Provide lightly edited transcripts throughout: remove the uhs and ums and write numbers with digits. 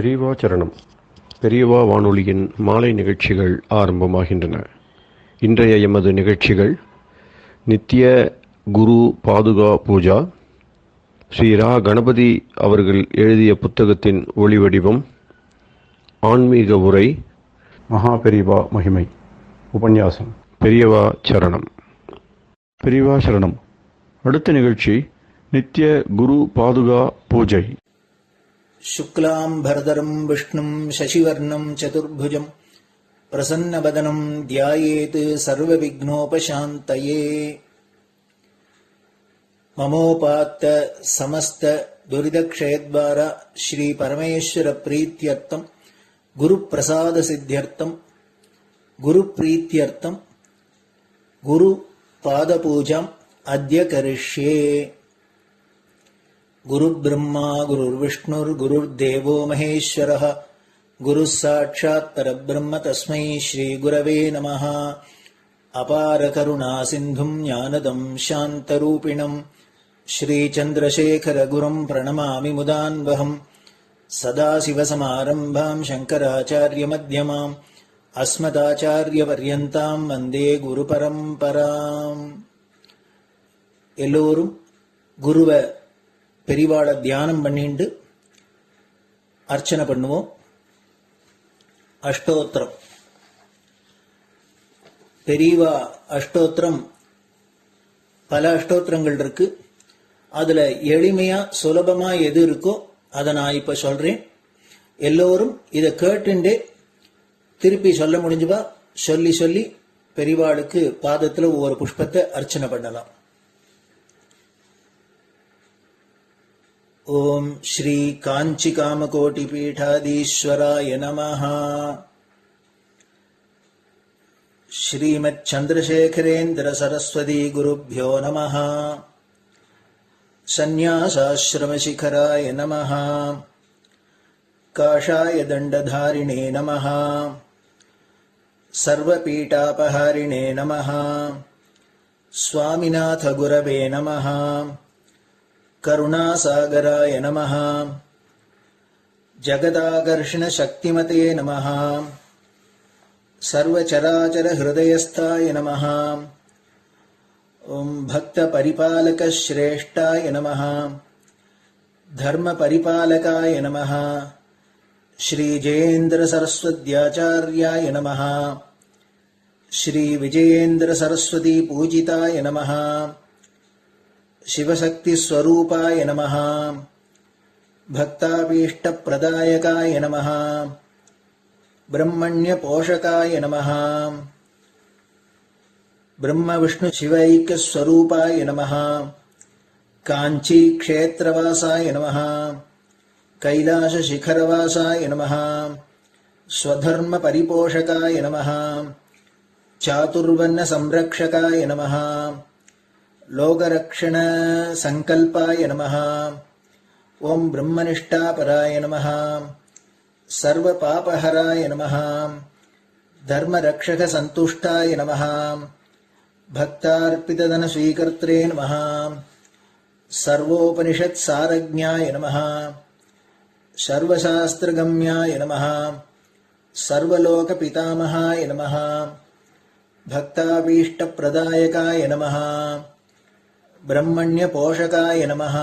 பெரியவா சரணம். பெரியவா வானொலியின் மாலை நிகழ்ச்சிகள் ஆரம்பமாகின்றன. இன்றைய எமது நிகழ்ச்சிகள் நித்திய குரு பாதுகா பூஜா, ஸ்ரீ ரா கணபதி அவர்கள் எழுதிய புத்தகத்தின் ஒளிவடிவம், ஆன்மீக உரை, மகா பெரியவா மகிமை, உபன்யாசம். பெரியவா சரணம். பெரியவா சரணம். அடுத்த நிகழ்ச்சி நித்திய குரு பாதுகா பூஜை. शुक्लां भरदरं विष्णुं शशिवर्णं चतुर्भुजं प्रसन्नवदनं ध्यायेत् सर्वविघ्नोपशान्तये। ममोपात्त समस्त दुरितक्षयद्वारा श्री परमेश्वर प्रीत्यर्थं गुरुप्रसाद सिद्ध्यर्थं गुरुप्रीत्यर्थं गुरुपादपूजाम् अद्य करिष्ये। गुरुर्ब्रह्मा गुरुर्विष्णुर्गुरुर्देवो महेश्वरः गुरुः साक्षात् परब्रह्म तस्मै श्रीगुरवे नमः। अपार करुणासिन्धुं ज्ञानदं शान्तरूपिणं श्रीचन्द्रशेखरगुरुं प्रणमामि मुदान्वहम्। सदाशिवसमारम्भां शङ्कराचार्यमध्यमाम् अस्मदाचार्यपर्यन्तां वन्दे गुरुपरम्पराम्. எல்லோரும் குருவை பெரிவாளை தியானம் பண்ணிண்டு அர்ச்சனை பண்ணுவோம். அஷ்டோத்திரம். பெரியவா அஷ்டோத்திரம் பல அஷ்டோத்திரங்கள் இருக்கு. அதுல எளிமையா சுலபமா எது இருக்கோ அதை நான் இப்ப சொல்றேன். எல்லோரும் இதை கேட்டுண்டே திருப்பி சொல்ல முடிஞ்சுவா சொல்லி சொல்லி பெரிவாளுக்கு பாதத்துல ஒவ்வொரு புஷ்பத்தை அர்ச்சனை பண்ணலாம். ओम श्री कांची कामकोटि पीठाधीश्वराय नमः. श्रीमत् चंद्रशेखरेन्द्र सरस्वती गुरुभ्यो नमः. संन्यासाश्रम शिखराय नमः. काषाय दंडधारिणे नमः. सर्वपीठापहारिणे नमः. स्वामिनाथ गुरवे नमः. करुणासागराय नमः. जगदाकर्षण शक्तिमते नमः. सर्वचराचर हृदयस्थाय नमः. ओम भक्त परिपालक श्रेष्ठाय नमः. धर्म परिपालकाय नमः. श्री जयेन्द्र सरस्वत्याचार्याय नमः. श्री विजयेन्द्र सरस्वती पूजिताय नमः. शिवशक्ति स्वरूपाय नमः. भक्ताभीष्ट प्रदायकाय नमः. ब्रह्मण्य पोषकाय नमः. ब्रह्म विष्णु शिवैक्य स्वरूपाय नमः. कांची क्षेत्रवासाय नमः. कैलाश शिखरवासाय नमः. स्वधर्म परिपोषकाय नमः. चातुर्वर्ण संरक्षकाय नमः. लोकरक्षण संकल्पाय नमः. ओम ब्रह्मनिष्ठापराय नमः. सर्वपापहराय नमः. धर्मरक्षक संतुष्टाय नमः. भक्तार्पितधन स्वीकर्त्रे नमः. सर्वोपनिषत् सारज्ञाय नमः. सर्वशास्त्रगम्याय नमः. सर्वलोक पितामहाय नमः. भक्ताभीष्ट प्रदायकाय नमः. ब्रह्मण्य पोषकाय नमः.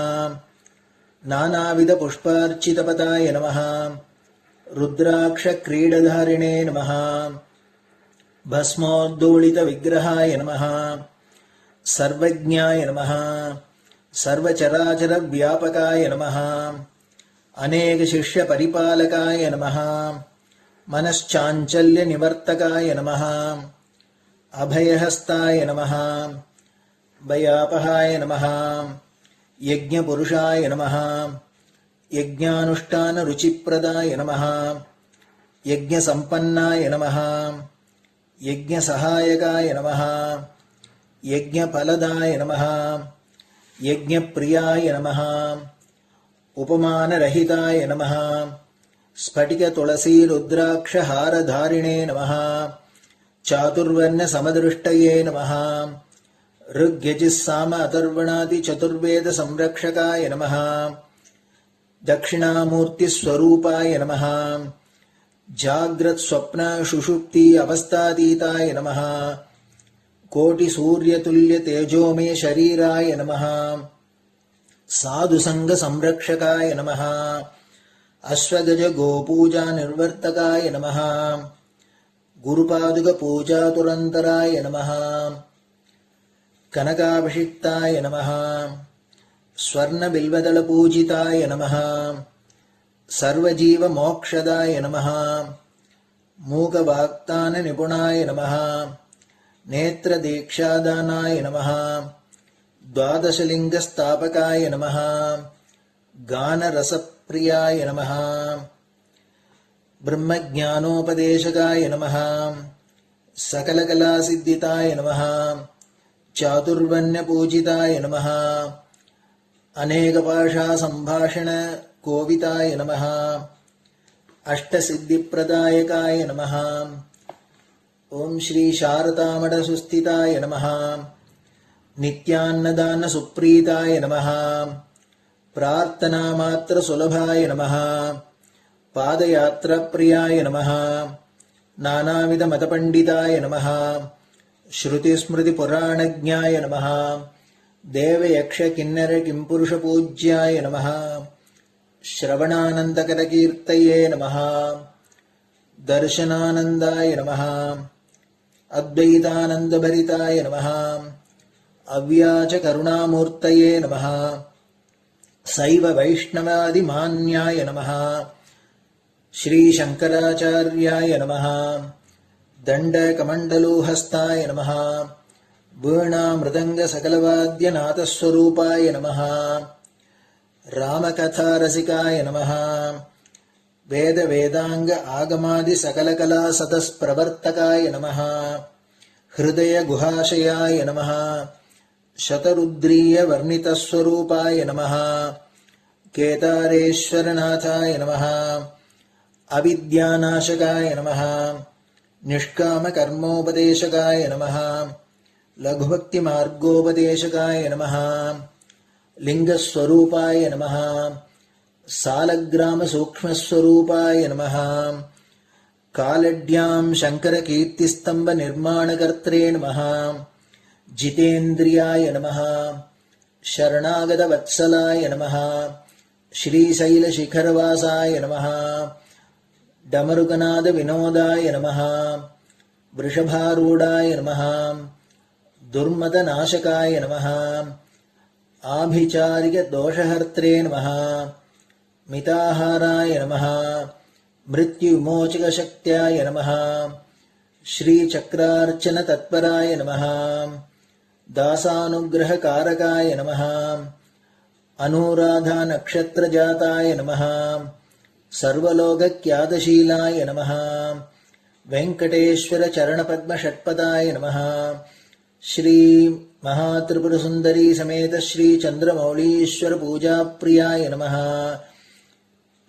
नानाविध पुष्पार्चितपताय नमः. रुद्राक्ष क्रीडधारिणे नमः. भस्मोद्दोलित विग्रहाय नमः. सर्वज्ञाय नमः. सर्वचराचर व्यापकाय नमः. अनेक शिष्य परिपालकाय नमः. मनश्चाञ्चल्य निवर्तकाय नमः. अभयहस्ताय नमः. भयापहाय नमः. यज्ञपुरुषाय नमः. यज्ञानुष्ठान रुचिप्रदाय नमः. यज्ञसम्पन्नाय नमः. यज्ञसहायकाय नमः. यज्ञफलदाय नमः. यज्ञप्रियाय नमः. उपमानरहिताय नमः. स्फटिक तुलसी रुद्राक्ष हारधारिणे नमः. चातुर्वर्ण समदृष्टये नमः. ऋग्यजुस्साम अथर्वणादि चतुर्वेद संरक्षकाय नमः. दक्षिणामूर्तिस्वरूपाय नमः जाग्रत् स्वप्न सुषुप्ति अवस्थातीताय नमः कोटिसूर्यतुल्यतेजोमय शरीराय नमः साधुसङ्गसंरक्षकाय नमः अश्वगज गोपूजा निर्वर्तकाय नमः गुरुपादुकपूजातुरन्तराय नमः कनकाभिषिक्ताय नमः स्वर्णबिल्वदलपूजिताय नमः सर्वजीवमोक्षदाय नमः मूकवाक्ताननिपुणाय नमः नेत्रदीक्षादानाय नमः द्वादशलिङ्गस्थापकाय नमः गानरसप्रियाय नमः ब्रह्मज्ञानोपदेशकाय नमः सकलकलासिद्धिताय नमः चातुर्वर्ण्यपूजिताय नमः अनेकभाषासम्भाषण कोविताय नमः अष्टसिद्धिप्रदायकाय नमः ओम श्री शारदामठसुस्थिताय नमः नित्यान्नदानसुप्रीताय नमः प्रार्थनामात्रसुलभाय नमः पादयात्राप्रियाय नमः नानाविधमतपण्डिताय नमः श्रुतिस्मृतिपुराणज्ञाय नमः देवयक्षकिन्नरकिंपुरुषपूज्याय नमः श्रवणानन्दकरकीर्तये नमः दर्शनानन्दाय नमः अद्वैतानन्दभरिताय नमः अव्याजकरुणामूर्तये नमः शैव वैष्णवादिमान्याय नमः श्रीशङ्कराचार्याय नमः दण्डकमण्डलोहस्ताय नमः वीणामृदङ्गसकलवाद्यनाथस्वरूपाय नमः रामकथारसिकाय नमः वेदवेदाङ्ग आगमादिसकलकलासतस्प्रवर्तकाय नमः हृदयगुहाशयाय नमः शतरुद्रीयवर्णितस्वरूपाय नमः केदारेश्वरनाथाय नमः अविद्यानाशकाय नमः निष्कामकर्मोपदेशकाय नमः लघुभक्तिमार्गोपदेशकाय नमः लिङ्गस्वरूपाय नमः सालग्रामसूक्ष्मस्वरूपाय नमः कालड्यां शङ्करकीर्तिस्तम्भनिर्माणकर्त्रे नमः जितेन्द्रियाय नमः शरणागतवत्सलाय नमः श्रीशैलशिखरवासाय नमः डमरुकनादविनोदाय नमः वृषभारूढाय नमः दुर्मदनाशकाय नमः आभिचारिकदोषहर्त्रे नमः मिताहाराय नमः मृत्युविमोचकशक्त्याय नमः श्रीचक्रार्चनतत्पराय नमः दासानुग्रहकारकाय नमः अनुराधानक्षत्रजाताय नमः सर्वलोकख्यातशीलाय नमः वेङ्कटेश्वरचरणपद्मषट्पदाय नमः श्री महात्रिपुरसुन्दरी समेत श्री चन्द्रमौलीश्वर पूजाप्रियाय नमः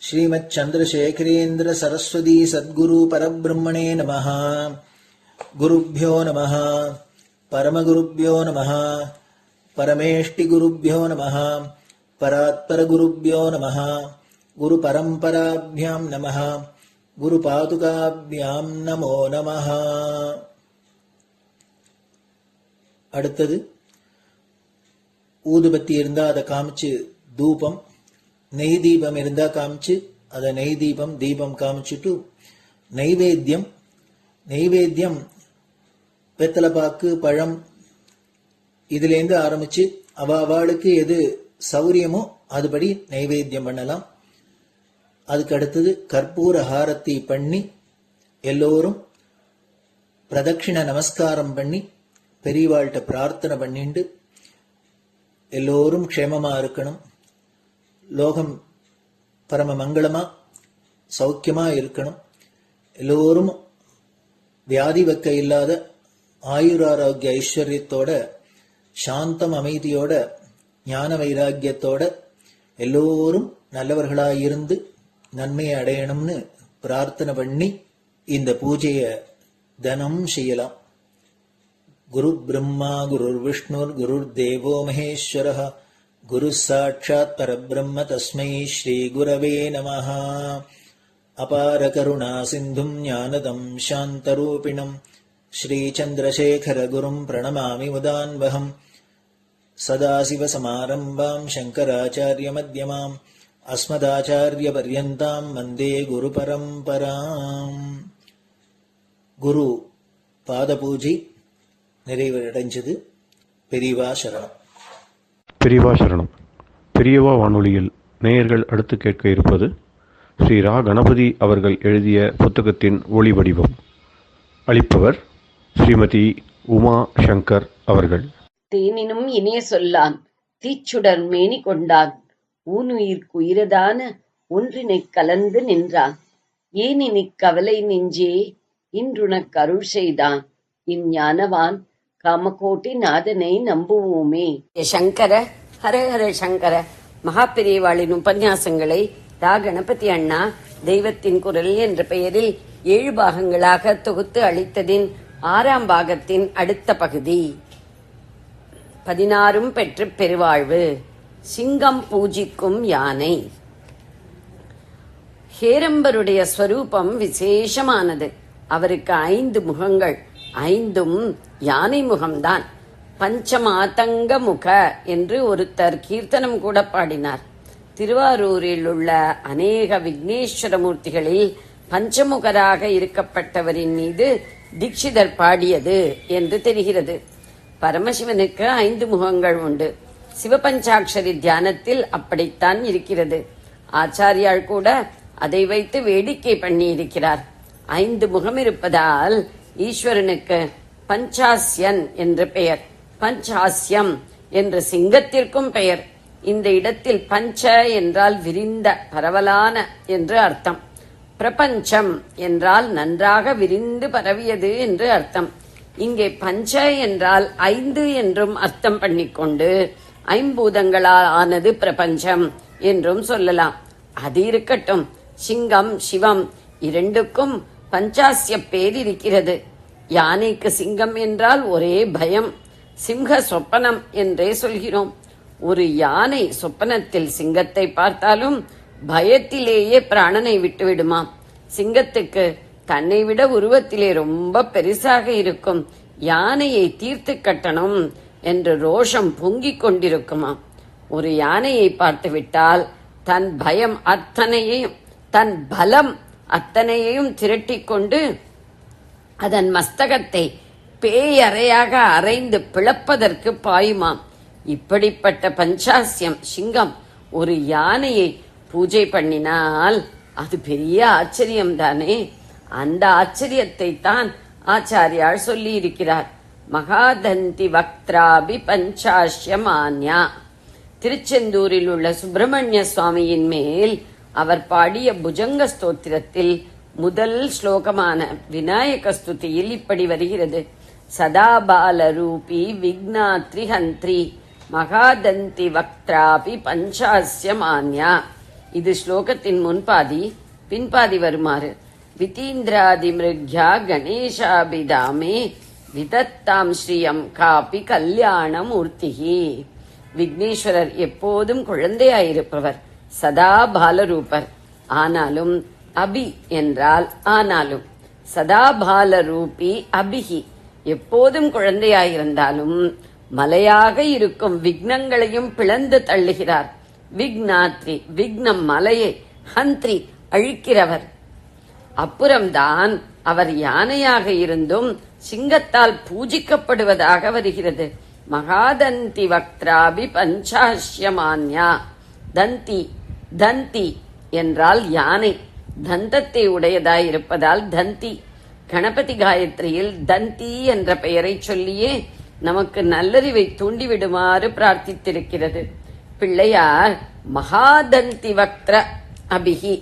श्रीमच्चन्द्रशेखरेन्द्र सरस्वती सद्गुरु परब्रह्मणे नमः गुरुभ्यो नमः परमगुरुभ्यो नमः परमेष्टिगुरुभ्यो नमः परात्परगुरुभ्यो नमः गुरुपरम्पराभ्यां नमः गुरुपादुकाभ्यां नमो नमः. அடுத்தது ஊதுபத்தி இருந்தா அதை காமிச்சு தூபம், நெய் தீபம் இருந்தா காமிச்சு அதை நெய் தீபம் தீபம் காமிச்சுட்டு நைவேத்தியம் வெத்தலைப்பாக்கு பழம் இதுலேருந்து ஆரம்பிச்சு அவளுக்கு எது சௌரியமோ அதுபடி நைவேத்தியம் பண்ணலாம். அதுக்கு அடுத்தது கற்பூர ஹாரத்தி பண்ணி எல்லோரும் பிரதட்சிண நமஸ்காரம் பண்ணி பெரியவாள்கிட்ட பிரார்த்தனை பண்ணிண்டு எல்லோரும் க்ஷேமமா இருக்கணும், லோகம் பரம மங்களமா சௌக்கியமா இருக்கணும், எல்லோரும் வியாதி வெக்க இல்லாத ஆயுராரோக்கிய ஐஸ்வர்யத்தோட சாந்தம் அமைதியோட ஞான வைராக்கியத்தோட எல்லோரும் நல்லவர்களாயிருந்து நன்மையை அடையணும்னு பிரார்த்தனை பண்ணி இந்த பூஜையை தினம் செய்யலாம். குரு பிரம்மா குருர் விஷ்ணுர் குருர் தேவோ மகேஸ்வரः குரு சாட்சாத் பரபிரம்ம தஸ்மை ஸ்ரீ குரவே நமஹ. அபார கருணா சிந்தும் ஞானதம் சாந்தரூபிணம் ஸ்ரீ சந்திரசேகர குரும் பிரணமாமி முதான்வகம். சதாசிவசமாரம்பாம் சங்கராச்சாரிய மத்யமாம் அஸ்மதாச்சாரிய பர்யந்தாம் வந்தே குரு பரம்பராம். குரு பாத பூஜை நிறைவடைஞ்சது. பெரியவா சரணம். பெரியவா சரணம். பெரியவா வானொலியில் நேயர்கள் அடுத்து கேட்க இருப்பது ஸ்ரீ ரா கணபதி அவர்கள் எழுதிய புத்தகத்தின் ஒளி வடிவம். அளிப்பவர் ஸ்ரீமதி உமா சங்கர் அவர்கள். தேனினும் இனிய சொல்லான் தீச்சுடர் மேனி கொண்டான் ஊனுயிர்க்குயிரதான ஒன்றினைக் கலந்து நின்றான் ஏனினிக் கவலை நெஞ்சே இன்றுனக் அருள் செய்தான் இஞ்ஞானவான் காமகோட்டி நாதனை நம்புவோமே. சங்கர ஹர ஹர சங்கர. மகாபெரியவாளின் உபன்யாசங்களை ரா கணபதி அண்ணா தெய்வத்தின் குரல் என்ற பெயரில் 7 பாகங்களாக தொகுத்து அளித்ததின் 6ஆம் பாகத்தின் அடுத்த பகுதி. 16 பெற்று பெருவாழ்வு. சிங்கம் பூஜிக்கும் யானை. ஹேரம்பருடைய ஸ்வரூபம் விசேஷமானது. அவருக்கு 5 முகங்கள், 5ம் யானை முகம்தான். பஞ்சமாதங்க முக என்று ஒருத்தர் கீர்த்தனம் கூட பாடினார். திருவாரூரில் உள்ள அநேக விக்னேஸ்வர மூர்த்திகளில் பஞ்சமுகராக இருக்கப்பட்டவரின் மீது தீட்சிதர் பாடியது என்று தெரிகிறது. பரமசிவனுக்கு 5 முகங்கள் உண்டு. சிவபஞ்சாட்சரி தியானத்தில் அப்படித்தான் இருக்கிறது. ஆச்சாரியால் கூட அதை வைத்து வேடிக்கை பண்ணி இருக்கிறார். 5 முகம் இருப்பதால் ஈஸ்வரனுக்கு பஞ்சாஸ்யன் என்று பெயர். பஞ்சாஸ்யம் என்று சிங்கத்திற்கும் பெயர். இந்த இடத்தில் பஞ்ச என்றால் விரிந்த, பரவலான என்று அர்த்தம். பிரபஞ்சம் என்றால் நன்றாக விரிந்து பரவியது என்று அர்த்தம். இங்கே பஞ்ச என்றால் 5 என்றும் அர்த்தம் பண்ணிக்கொண்டு ஐம்பூதங்களால் ஆனது பிரபஞ்சம் என்றும் சொல்லலாம். அது இருக்கட்டும். சிங்கம் சிவம் இரண்டுக்கும் பஞ்சாஸ்ய பேர் இருக்கிறது. யானைக்கு சிங்கம் என்றால் ஒரே பயம். சிங்க சொப்பனம் என்றே சொல்கிறோம். ஒரு யானை சொப்பனத்தில் சிங்கத்தை பார்த்தாலும் பயத்திலேயே பிராணனை விட்டுவிடுமாம். சிங்கத்துக்கு தன்னை விட உருவத்திலே ரொம்ப பெருசாக இருக்கும் யானையை தீர்த்து கட்டணும் என்று ரோஷம் பொங்கிக் கொண்டிருக்குமாம். ஒரு யானையை பார்த்து விட்டால் தன் பயம் அத்தனையையும், தன் பலம் அத்தனையையும் திரட்டிக் கொண்டு அதன் மஸ்தகத்தை பேயறையாக அரைந்து பிளப்பதற்கு பாயுமாம். இப்படிப்பட்ட பஞ்சாஸ்யம் சிங்கம் ஒரு யானையை பூஜை பண்ணினால் அது பெரிய ஆச்சரியம்தானே. அந்த ஆச்சரியத்தை தான் ஆச்சாரியால் சொல்லி இருக்கிறார். மகாதந்தி வக்திராபி பஞ்சாஸ்யமான்யா. திருச்செந்தூரில் உள்ள சுப்பிரமணிய சுவாமியின் மேல் அவர் பாடிய புஜங்க ஸ்தோத்திரத்தில் முதல் ஸ்லோகமான விநாயக ஸ்துதியில் இப்படி வருகிறது. சதாபால ரூபி விக்னாத்ரி ஹந்திரி மகாதந்தி வக்திராபி பஞ்சாஸ்யமான்யா. இது ஸ்லோகத்தின் முன்பாதி. பின்பாதி வருமாறு. விதீந்திராதி மிருக்யா கணேசாபிதாமே விதத்தாம் ஸ்ரீயம் காபி கல்யாண மூர்த்திகி. விக்னேஸ்வரர் எப்போதும் குழந்தையாயிருப்பவர், சதா பாலரூபர். ஆனாலும் அபி என்றால் ஆனாலும், சதா பாலரூபி அபிஹி எப்போதும் குழந்தையாயிருந்தாலும் மலையாக இருக்கும் விக்னங்களையும் பிளந்து தள்ளுகிறார். விக்னாத்ரி விக்னம் மலையை, ஹந்திரி அழிக்கிறவர். அப்புறம்தான் அவர் யானையாக இருந்தும் சிங்கத்தால் பூஜிக்கப்படுவதாக வருகிறது. மகாதந்தி வக்திராபி பஞ்சாஸ்யமான்யா. தந்தி தந்தி என்றால் யானை, தந்தத்தை உடையதாயிருப்பதால் தந்தி. கணபதி காயத்ரியில் தந்தி என்ற பெயரை சொல்லியே நமக்கு நல்லறிவை தூண்டிவிடுமாறு பிரார்த்தித்திருக்கிறது. பிள்ளையார் மகாதந்தி வக்திர அபிஹி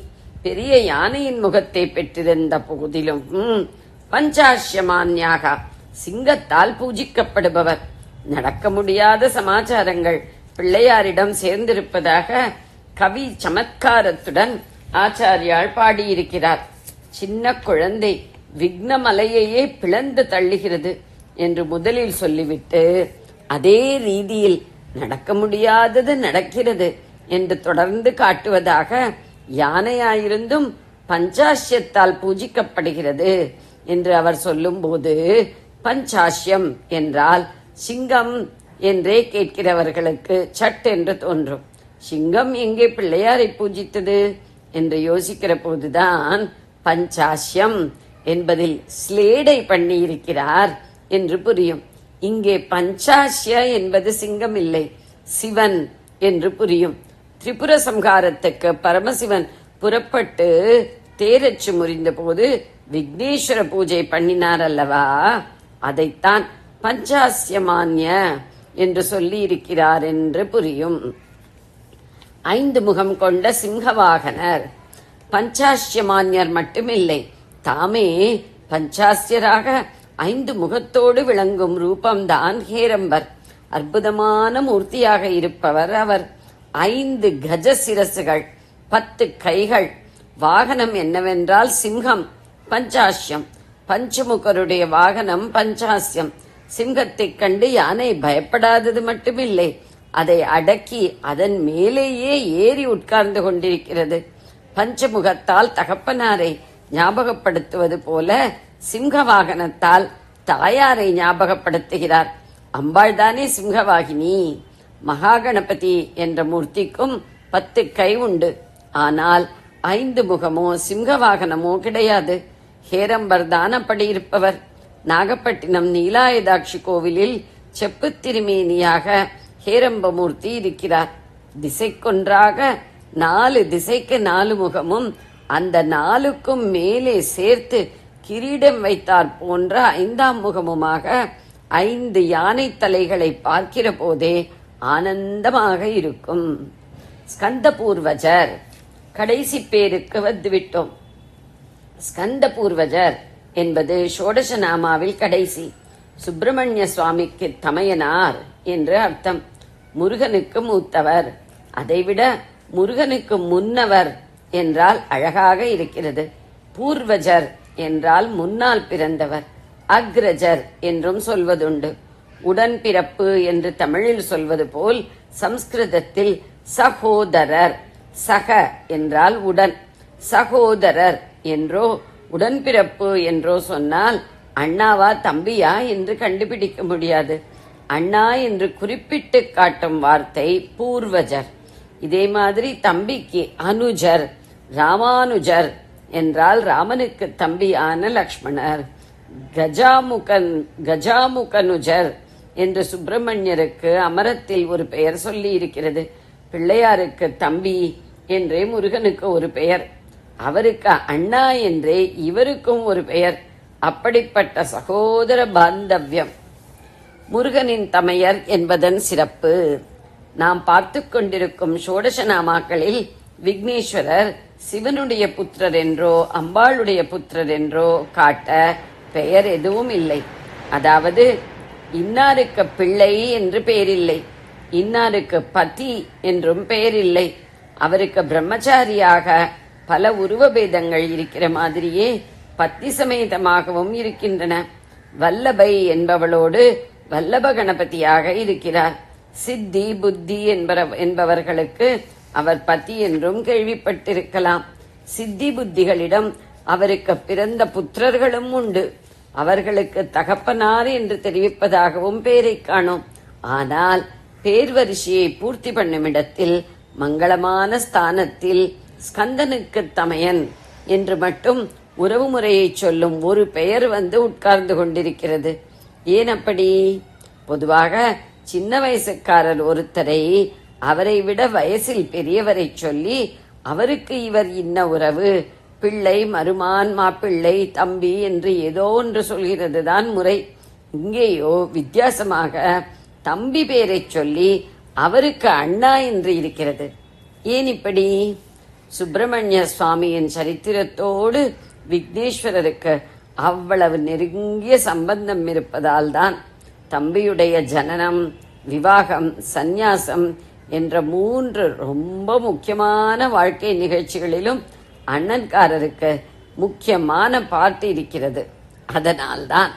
பெரிய யானையின் முகத்தை பெற்றிருந்த போதிலும் பஞ்சாஸ்யமான்யாக சிங்கத்தால் பூஜிக்கப்படுபவர். நடக்க முடியாத சமாச்சாரங்கள் பிள்ளையாரிடம் சேர்ந்திருப்பதாக கவி சமத்காரத்துடன் ஆச்சாரியால் பாடியிருக்கிறார். சின்ன குழந்தை விக்னமலையையே பிளந்து தள்ளுகிறது என்று முதலில் சொல்லிவிட்டு அதே ரீதியில் நடக்க முடியாதது நடக்கிறது என்று தொடர்ந்து காட்டுவதாக யானையாயிருந்தும் பஞ்சாஷ்யத்தால் பூஜிக்கப்படுகிறது என்று அவர் சொல்லும்போது, பஞ்சாஷ்யம் என்றால் சிங்கம் என்றே கேட்கிறவர்களுக்கு சட் என்று தோன்றும். சிங்கம் எங்கே பிள்ளையாரை பூஜித்தது என்று யோசிக்கிற போதுதான் பஞ்சாஷ்யம் என்பதில் ஸ்லேடை பண்ணி இருக்கிறார் என்று புரியும். இங்கே பஞ்சாஷ்ய என்பது சிங்கம் இல்லை, சிவன் என்று புரியும். திரிபுர சம்ஹாரத்துக்கு பரமசிவன் புறப்பட்டு தேரச்சு முறிந்த போது விக்னேஸ்வர பூஜை பண்ணினார் அல்லவா, அதைத்தான் பஞ்சாஸ்யமான்ய என்று சொல்லி இருக்கிறார் என்று புரியும். 5 முகம் கொண்ட சிம்ஹவாகனர் பஞ்சாஸ்யமான்யர் மட்டுமில்லை, தாமே பஞ்சாஸ்யராக 5 முகத்தோடு விளங்கும் ரூபம்தான் ஹேரம்பர். அற்புதமான மூர்த்தியாக இருப்பவர் அவர். 5 கஜ சிரசுகள், 10 கைகள். வாகனம் என்னவென்றால் சிம்ஹம், பஞ்சாஸ்யம். பஞ்சமுகருடைய வாகனம் பஞ்சாஸ்யம். சிங்கத்தைக் கண்டு யானை பயப்படாதது மட்டுமில்லை, அதை அடக்கி அதன் மேலேயே ஏறி உட்கார்ந்து கொண்டிருக்கிறது. பஞ்சமுகத்தால் தகப்பனாரை ஞாபகப்படுத்துவது போல சிங்க வாகனத்தால் தாயாரை ஞாபகப்படுத்துகிறார். அம்பாள் தானே சிங்கவாகினி. மகாகணபதி என்ற மூர்த்திக்கும் 10 கை உண்டு, ஆனால் 5 முகமோ சிங்க வாகனமோ கிடையாது. ஹேரம்பர் தான் அப்படி இருப்பவர். நாகப்பட்டினம் நீலாயுதாட்சி கோவிலில் செப்பு திருமேனியாக ஹேரம்பமூர்த்தி இருக்கிறார். திசைக்கொன்றாக 4 திசைக்கு 4 முகமும் அந்த 4க்கும் மேலே சேர்த்து கிரீடம் வைத்தார் போன்ற 5ஆம் முகமுமாக 5 யானை தலைகளை பார்க்கிற போதே ஆனந்தமாக இருக்கும். ஸ்கந்த பூர்வஜர் கடைசி பேருக்கு வந்துவிட்டோம். ஸ்கந்த பூர்வஜர் என்பது ஷோடச நாமாவில் கடைசி. சுப்பிரமணிய சுவாமிக்கு தமையனார் என்று அர்த்தம். முருகனுக்கு மூத்தவர். அதைவிட முருகனுக்கு முன்னவர் என்றால் அழகாக இருக்கிறது. பூர்வஜர் என்றால் முன்னால் பிறந்தவர். அக்ரஜர் என்றும் சொல்வதுண்டு. உடன்பிறப்பு என்று தமிழில் சொல்வது போல் சம்ஸ்கிருதத்தில் சகோதரர், சக என்றால் உடன், சகோதரர் என்றோ உடன்பிறப்பு என்றோ சொன்னால் அண்ணாவா தம்பியா என்று கண்டுபிடிக்க முடியாது. அண்ணா என்று குறிப்பிட்டு காட்டும் வார்த்தை பூர்வஜர். இதே மாதிரி தம்பிக்கு அனுஜர், ராமானுஜர் என்றால் ராமனுக்கு தம்பியான லக்ஷ்மணர். கஜாமுகனுஜர் என்று சுப்பிரமணியருக்கு அமரத்தில் ஒரு பெயர் சொல்லி இருக்கிறது. பிள்ளையாருக்கு தம்பி என்றே முருகனுக்கு ஒரு பெயர், அவருக்கு அண்ணா என்றே இவருக்கும் ஒரு பெயர். அப்படிப்பட்ட சகோதர பாந்தவ்யம் முருகனின் தமையர் என்பதன் சிறப்பு. நாம் பார்த்து கொண்டிருக்கும் ஷோடச நாமாக்களில் விக்னேஸ்வரர் சிவனுடைய புத்திரர் என்றோ அம்பாளுடைய புத்திரர் என்றோ காட்ட பெயர் எதுவும் இல்லை. அதாவது இன்னாருக்கு பிள்ளை என்று பெயரில்லை, இன்னாருக்கு பதி என்றும் பெயரில்லை. அவருக்கு பிரம்மச்சாரியாக பல உருவபேதங்கள் இருக்கிற மாதிரியே பத்தி சமேதமாகவும் இருக்கின்றன. வல்லபை என்பவளோடு வல்லப கணபதியாக இருக்கிறார். சித்தி புத்தி என்பவர்களுக்கு அவர் பதி என்றும் கேள்விப்பட்டிருக்கலாம். சித்தி புத்திகளிடம் அவருக்கு பிறந்த புத்திரர்களும் உண்டு. அவர்களுக்கு தகப்பனார் என்று தெரிவிப்பதாகவும் பேரை காணோம். ஆனால் பேர் வரிசையை பூர்த்தி பண்ணும் இடத்தில் மங்களமான ஸ்தானத்தில் ஸ்கந்தனுக்கு தமையன் என்று மட்டும் உறவு முறையை சொல்லும் ஒரு பெயர் வந்து உட்கார்ந்து கொண்டிருக்கிறது. ஏன் அப்படி? பொதுவாக சின்ன வயசுக்காரர் ஒருத்தரை அவரை விட வயசில் பெரியவரை சொல்லி அவருக்கு இவர் இன்ன உறவு, பிள்ளை, மருமான், மாப்பிள்ளை, தம்பி என்று ஏதோ ஒன்று சொல்கிறது தான் முறை. இங்கேயோ வித்தியாசமாக தம்பி பேரை சொல்லி அவருக்கு அண்ணா என்று இருக்கிறது. ஏன் இப்படி? சுப்பிரமணிய சுவாமியின் சரித்திரத்தோடு விக்னேஸ்வரருக்கு அவ்வளவு நெருங்கிய சம்பந்தம் இருப்பதால் தான் தம்பியுடைய ஜனனம், விவாகம், சந்நியாசம் என்ற 3 ரொம்ப முக்கியமான வாழ்க்கை நிகழ்ச்சிகளிலும் அண்ணன்காரருக்கு முக்கியமான பாட்டு இருக்கிறது. அதனால்தான்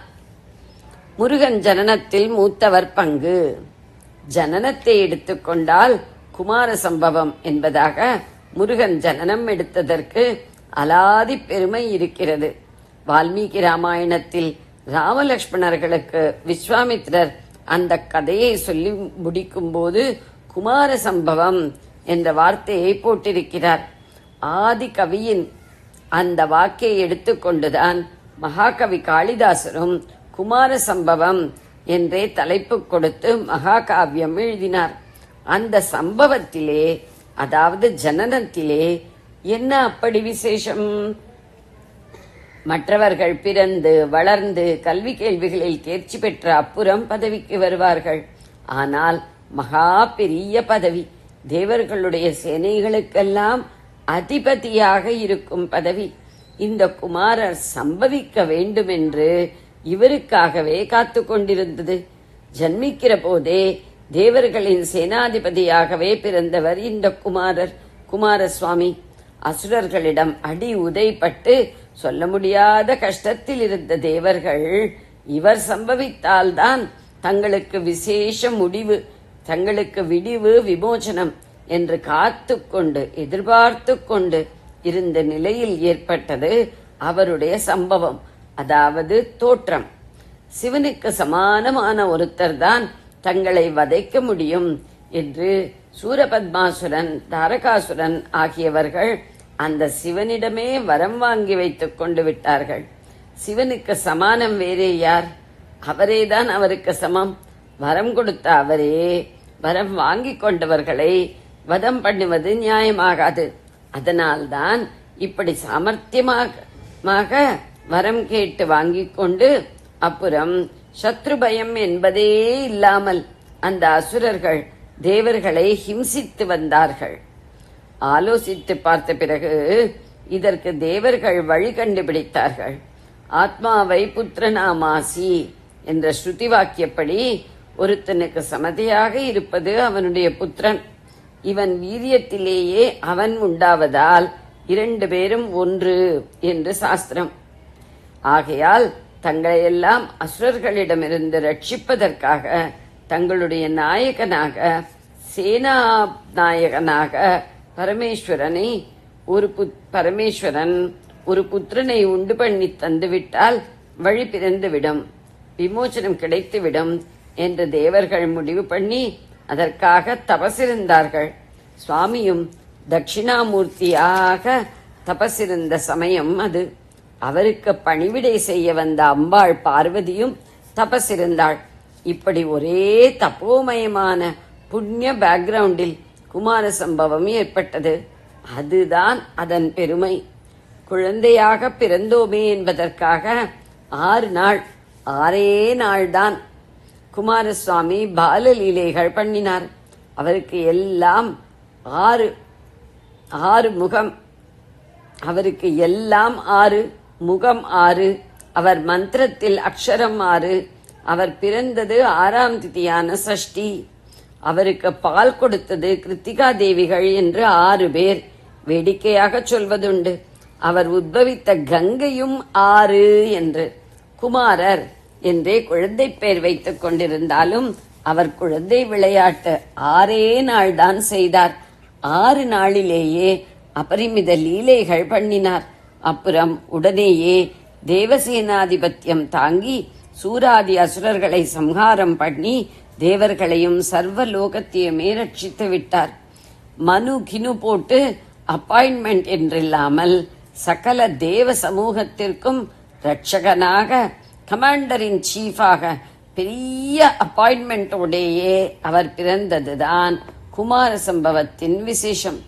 முருகன் ஜனனத்தில் மூத்தவர் பங்கு. ஜனனத்தை எடுத்துக்கொண்டால் குமார சம்பவம் என்பதாக முருகன் ஜனனம் எடுத்ததற்கு அலாதி பெருமை இருக்கிறது. வால்மீகி ராமாயணத்தில் ராமலட்சுமணர்களுக்கு விஸ்வாமித்திரர் அந்த கதையை சொல்லி முடிக்கும் போது குமார சம்பவம் என்ற வார்த்தையை போட்டிருக்கிறார். ஆதி கவியின் அந்த வாக்கை எடுத்துக்கொண்டுதான் மகாகவி காளிதாசரும் குமார சம்பவம் என்றே தலைப்பு கொடுத்து மகாகாவியம் எழுதினார். அந்த சம்பவத்திலே, அதாவது ஜனனத்திலே என்ன அப்படி விசேஷம்? மற்றவர்கள் பிறந்து வளர்ந்து கல்வி கேள்விகளில் தேர்ச்சி பெற்ற அப்புறம் பதவிக்கு வருவார்கள். ஆனால் மகா பெரிய பதவி, தேவர்களுடைய சேனைகளுக்கெல்லாம் அதிபதியாக இருக்கும் பதவி. இந்த குமாரர் சம்பவிக்க வேண்டும் என்று இவருக்காகவே காத்து கொண்டிருந்தது. ஜன்மிக்கிற போதே தேவர்களின் சேனாதிபதியாகவே பிறந்தவர் இந்த குமாரர், குமாரசுவாமி. அசுரர்களிடம் அடி உதைப்பட்டு சொல்ல முடியாத கஷ்டத்தில் இருந்த தேவர்கள் இவர் சம்பவித்தால்தான் தங்களுக்கு விசேஷ முடிவு, தங்களுக்கு விடிவு விமோசனம் என்று காத்துக்கொண்டு எதிர்பார்த்து கொண்டு இருந்த நிலையில் ஏற்பட்டது அவருடைய சம்பவம், அதாவது தோற்றம். சிவனுக்கு சமானமான ஒருத்தர் தான் தங்களை வதைக்க முடியும் என்று சூரபத்மாசுரன், தாரகாசுரன் ஆகியவர்கள் அந்த சிவனிடமே வரம் வாங்கி வைத்துக் கொண்டு விட்டார்கள். சிவனுக்கு சமானம் வேறே யார்? அவரேதான் அவருக்கு சமம். வரம் கொடுத்த அவரே வரம் வாங்கி கொண்டவர்களை வதம் பண்ணுவது நியாயமாகாது. அதனால்தான் இப்படி சாமர்த்தியமாக வரம் கேட்டு வாங்கிக் கொண்டு அப்புறம் சத்ரு பயம் என்பதே இல்லாமல் அந்த அசுரர்கள் தேவர்களை ஹிம்சித்து வந்தார்கள். ஆலோசித்து பார்த்த பிறகு இதற்கு தேவர்கள் வழி கண்டுபிடித்தார்கள். ஆத்மாவை புத்திரநாமாசி என்ற ஸ்ருதி வாக்கியப்படி ஒருத்தனுக்கு சமதியாக இருப்பது அவனுடைய புத்திரன். இவன் வீரியத்திலேயே அவன் உண்டாவதால் 2 பேரும் ஒன்று என்று சாஸ்திரம். ஆகையால் தங்களையெல்லாம் அசுரர்களிடமிருந்து ரட்சிப்பதற்காக தங்களுடைய நாயகனாக, சேனா நாயகனாக பரமேஸ்வரன் ஒரு புத்திரனை உண்டு பண்ணி தந்துவிட்டால் வழி பிறந்துவிடும், விமோசனம் கிடைத்துவிடும் என்று தேவர்கள் முடிவு பண்ணி அதற்காக தபசிருந்தார்கள். சுவாமியும் தட்சிணாமூர்த்தியாக தபசிருந்த சமயம் அது. அவருக்கு பணிவிடை செய்ய வந்த அம்பாள் பார்வதியும் தபசிருந்தாள். இப்படி ஒரே தப்போமயமான புண்ணிய பேக்ரவுண்டில் குமார சம்பவம் ஏற்பட்டது. அதுதான் அதன் பெருமை. குழந்தையாக பிறந்தோமே என்பதற்காக 6 நாள், 6 நாள்தான் குமாரசுவாமி பாலலீலைகள் பண்ணினார். அவருக்கு எல்லாம் 6 முகம், அவருக்கு எல்லாம் 6 முகம் 6. அவர் மந்திரத்தில் அக்ஷரம் 6. அவர் பிறந்தது 6ஆம் திதியான சஷ்டி. அவருக்கு பால் கொடுத்தது கிருத்திகா தேவிகள் என்று 6 பேர் வேடிக்கையாக சொல்வதுண்டு. அவர் உத்பவித்த கங்கையும் 6 என்று. குமாரர் என்றே குழந்தை பெயர் வைத்துக் கொண்டிருந்தாலும் அவர் குழந்தை விளையாட்டு 6 நாள்தான் செய்தார். 6 நாளிலேயே அபரிமித லீலைகள் பண்ணினார். அப்புறம் உடனேயே தேவசேனாதிபத்தியம் தாங்கி சூராதி அசுரர்களை சம்ஹாரம் பண்ணி தேவர்களையும் சர்வலோகத்தையுமே ரட்சித்து விட்டார். மனு கினு போட்டு அப்பாயின்மெண்ட் என்றில்லாமல் சகல தேவ சமூகத்திற்கும் ரட்சகனாக, கமாண்டர் இன் சீஃபாக பெரிய அப்பாயின்மெண்டோடையே அவர் பிறந்ததுதான் குமார சம்பவத்தின் விசேஷம்.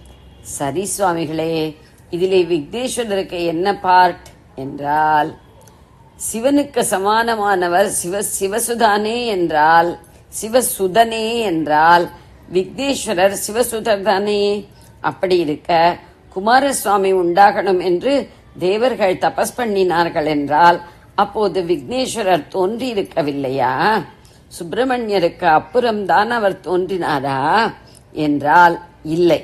சரி சுவாமிகளே, இதிலே விக்னேஸ்வரருக்கு என்ன பார்ட் என்றால், சிவனுக்கு சமானமானவர் சிவசுதானே என்றால், சிவசுதனே என்றால் விக்னேஸ்வரர் சிவசுதர் தானே. அப்படி இருக்க குமாரசுவாமி உண்டாகணும் என்று தேவர்கள் தபஸ் பண்ணினார்கள் என்றால் அப்போது விக்னேஸ்வரர் தோன்றியிருக்கவில்லையா? சுப்பிரமணியருக்கு அப்புறம்தான் அவர் தோன்றினாரா என்றால் இல்லை.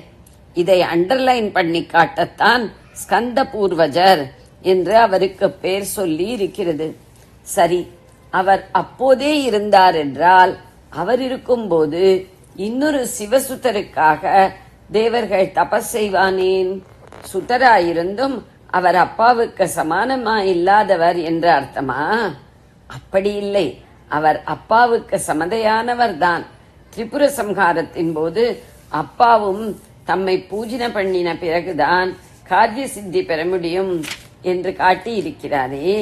இதை அண்டர்லைன் பண்ணி காட்டத்தான் ஸ்கந்த பூர்வஜர் என்று அவருக்கு பேர் சொல்லி இருக்கிறது. சரி, அவர் அப்போதே இருந்தார் என்றால் அவர் இருக்கும்போது இன்னொரு சிவசுதருக்காக தேவர்கள் தபஸ் செய்வானேன்? சுதராயிருந்தும் அவர் அப்பாவுக்கு சமானமா இல்லாதவர் என்ற அர்த்தமா? அப்படி இல்லை, அவர் அப்பாவுக்கு சமதையானவர் தான். திரிபுர சம்ஹாரத்தின் போது அப்பாவும் தம்மை பூஜனை பண்ணின பிறகுதான் காரிய சித்தி பெற முடியும் என்று காட்டி இருக்கிறாரே.